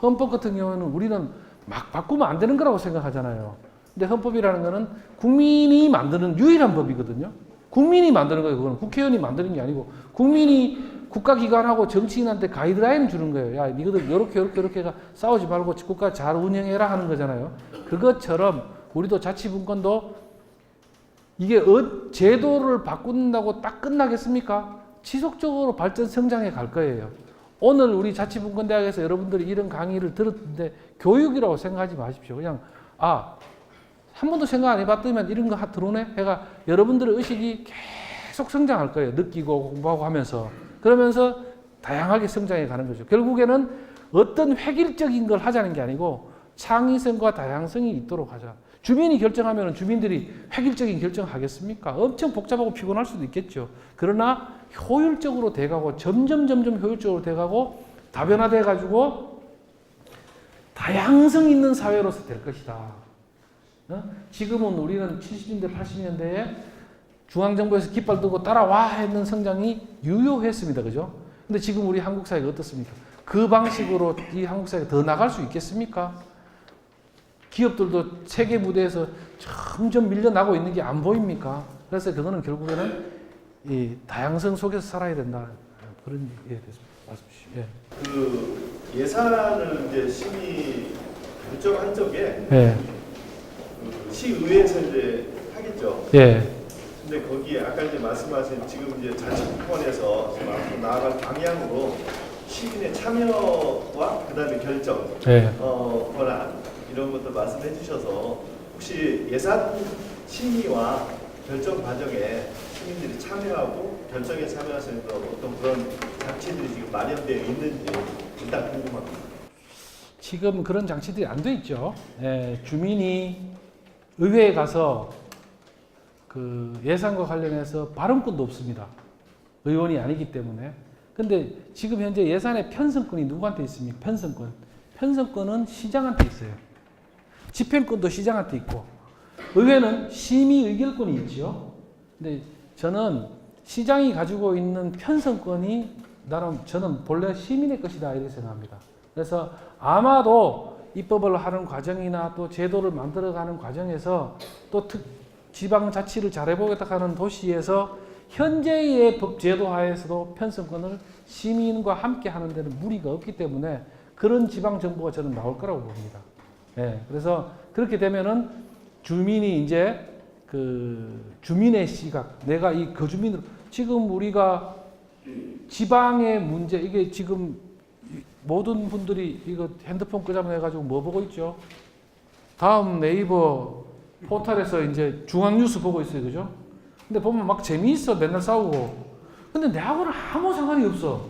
헌법 같은 경우는 우리는 막 바꾸면 안 되는 거라고 생각하잖아요. 근데 헌법이라는 거는 국민이 만드는 유일한 법이거든요. 국민이 만드는 거예요. 그거는 국회의원이 만드는 게 아니고 국민이 국가기관하고 정치인한테 가이드라인 주는 거예요. 야, 니들 요렇게 싸우지 말고 국가 잘 운영해라 하는 거잖아요. 그것처럼 우리도 자치분권도 이게 제도를 바꾼다고 딱 끝나겠습니까? 지속적으로 발전 성장해 갈 거예요. 오늘 우리 자치분권대학에서 여러분들이 이런 강의를 들었는데 교육이라고 생각하지 마십시오. 그냥 한 번도 생각 안 해봤더니만 이런 거 들어오네? 해가 여러분들의 의식이 계속 성장할 거예요. 느끼고 공부하고 하면서. 그러면서 다양하게 성장해 가는 거죠. 결국에는 어떤 획일적인 걸 하자는 게 아니고 창의성과 다양성이 있도록 하자. 주민이 결정하면 주민들이 획일적인 결정을 하겠습니까? 엄청 복잡하고 피곤할 수도 있겠죠. 그러나 효율적으로 돼가고 점점 효율적으로 돼가고 다변화돼 가지고 다양성 있는 사회로서 될 것이다. 지금은 우리는 70년대 80년대에 중앙정부에서 깃발 들고 따라와 했는 성장이 유효했습니다. 그죠? 근데 지금 우리 한국 사회가 어떻습니까? 그 방식으로 이 한국 사회가 더 나갈 수 있겠습니까? 기업들도 세계 무대에서 점점 밀려나고 있는 게 안 보입니까? 그래서 그거는 결국에는 이 다양성 속에서 살아야 된다. 그런 됐습니다. 말씀 주시죠. 예. 그 예산을 이제 심의 결정한 적에 예. 시의회에서 이제 하겠죠. 예. 근데 거기에 아까 이제 말씀하신 지금 이제 자치분권에서 지금 앞으로 나아갈 방향으로 시민의 참여와 그다음에 결정, 예. 권한 이런 것들 말씀해 주셔서 혹시 예산 심의와 결정 과정에 시민들이 참여하고 결정에 참여할 수 있는 어떤 그런 장치들이 지금 마련되어 있는지 일단 궁금합니다. 지금 그런 장치들이 안 돼 있죠. 주민이 의회에 가서 그 예산과 관련해서 발언권도 없습니다. 의원이 아니기 때문에. 근데 지금 현재 예산의 편성권이 누구한테 있습니까? 편성권. 편성권은 시장한테 있어요. 집행권도 시장한테 있고, 의회는 심의 의결권이 있죠. 근데 저는 시장이 가지고 있는 편성권이 저는 본래 시민의 것이다 이렇게 생각합니다. 그래서 아마도 입법을 하는 과정이나 또 제도를 만들어가는 과정에서 또 지방자치를 잘해보겠다 하는 도시에서 현재의 법 제도 하에서도 편성권을 시민과 함께 하는 데는 무리가 없기 때문에 그런 지방정부가 저는 나올 거라고 봅니다. 그래서 그렇게 되면은 주민이 이제 그 주민의 시각, 내가 이 거주민으로 지금 우리가 지방의 문제, 이게 지금 모든 분들이 이거 핸드폰 끄자마자 해가지고 뭐 보고 있죠? 다음 네이버 포털에서 이제 중앙뉴스 보고 있어요, 그죠? 근데 보면 막 재미있어, 맨날 싸우고. 근데 내하고는 아무 상관이 없어.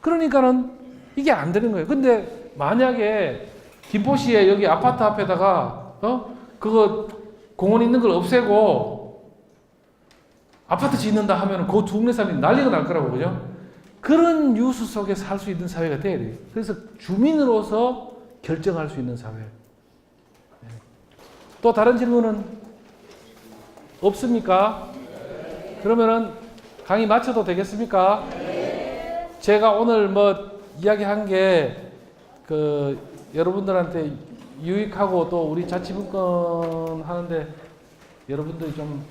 그러니까는 이게 안 되는 거예요. 근데 만약에 김포시에 여기 아파트 앞에다가 그거 공원 있는 걸 없애고 아파트 짓는다 하면 그 동네 사람이 난리가 날 거라고, 그죠? 그런 뉴스 속에 살 수 있는 사회가 돼야 돼요. 그래서 주민으로서 결정할 수 있는 사회. 또 다른 질문은 없습니까? 그러면은 강의 마쳐도 되겠습니까? 제가 오늘 뭐 이야기한 게 그 여러분들한테 유익하고 또 우리 자치분권 하는데 여러분들이 좀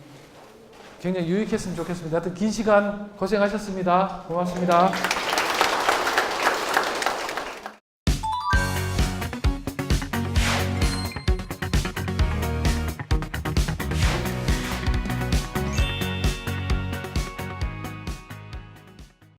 굉장히 유익했으면 좋겠습니다. 하여튼 긴 시간 고생하셨습니다. 고맙습니다.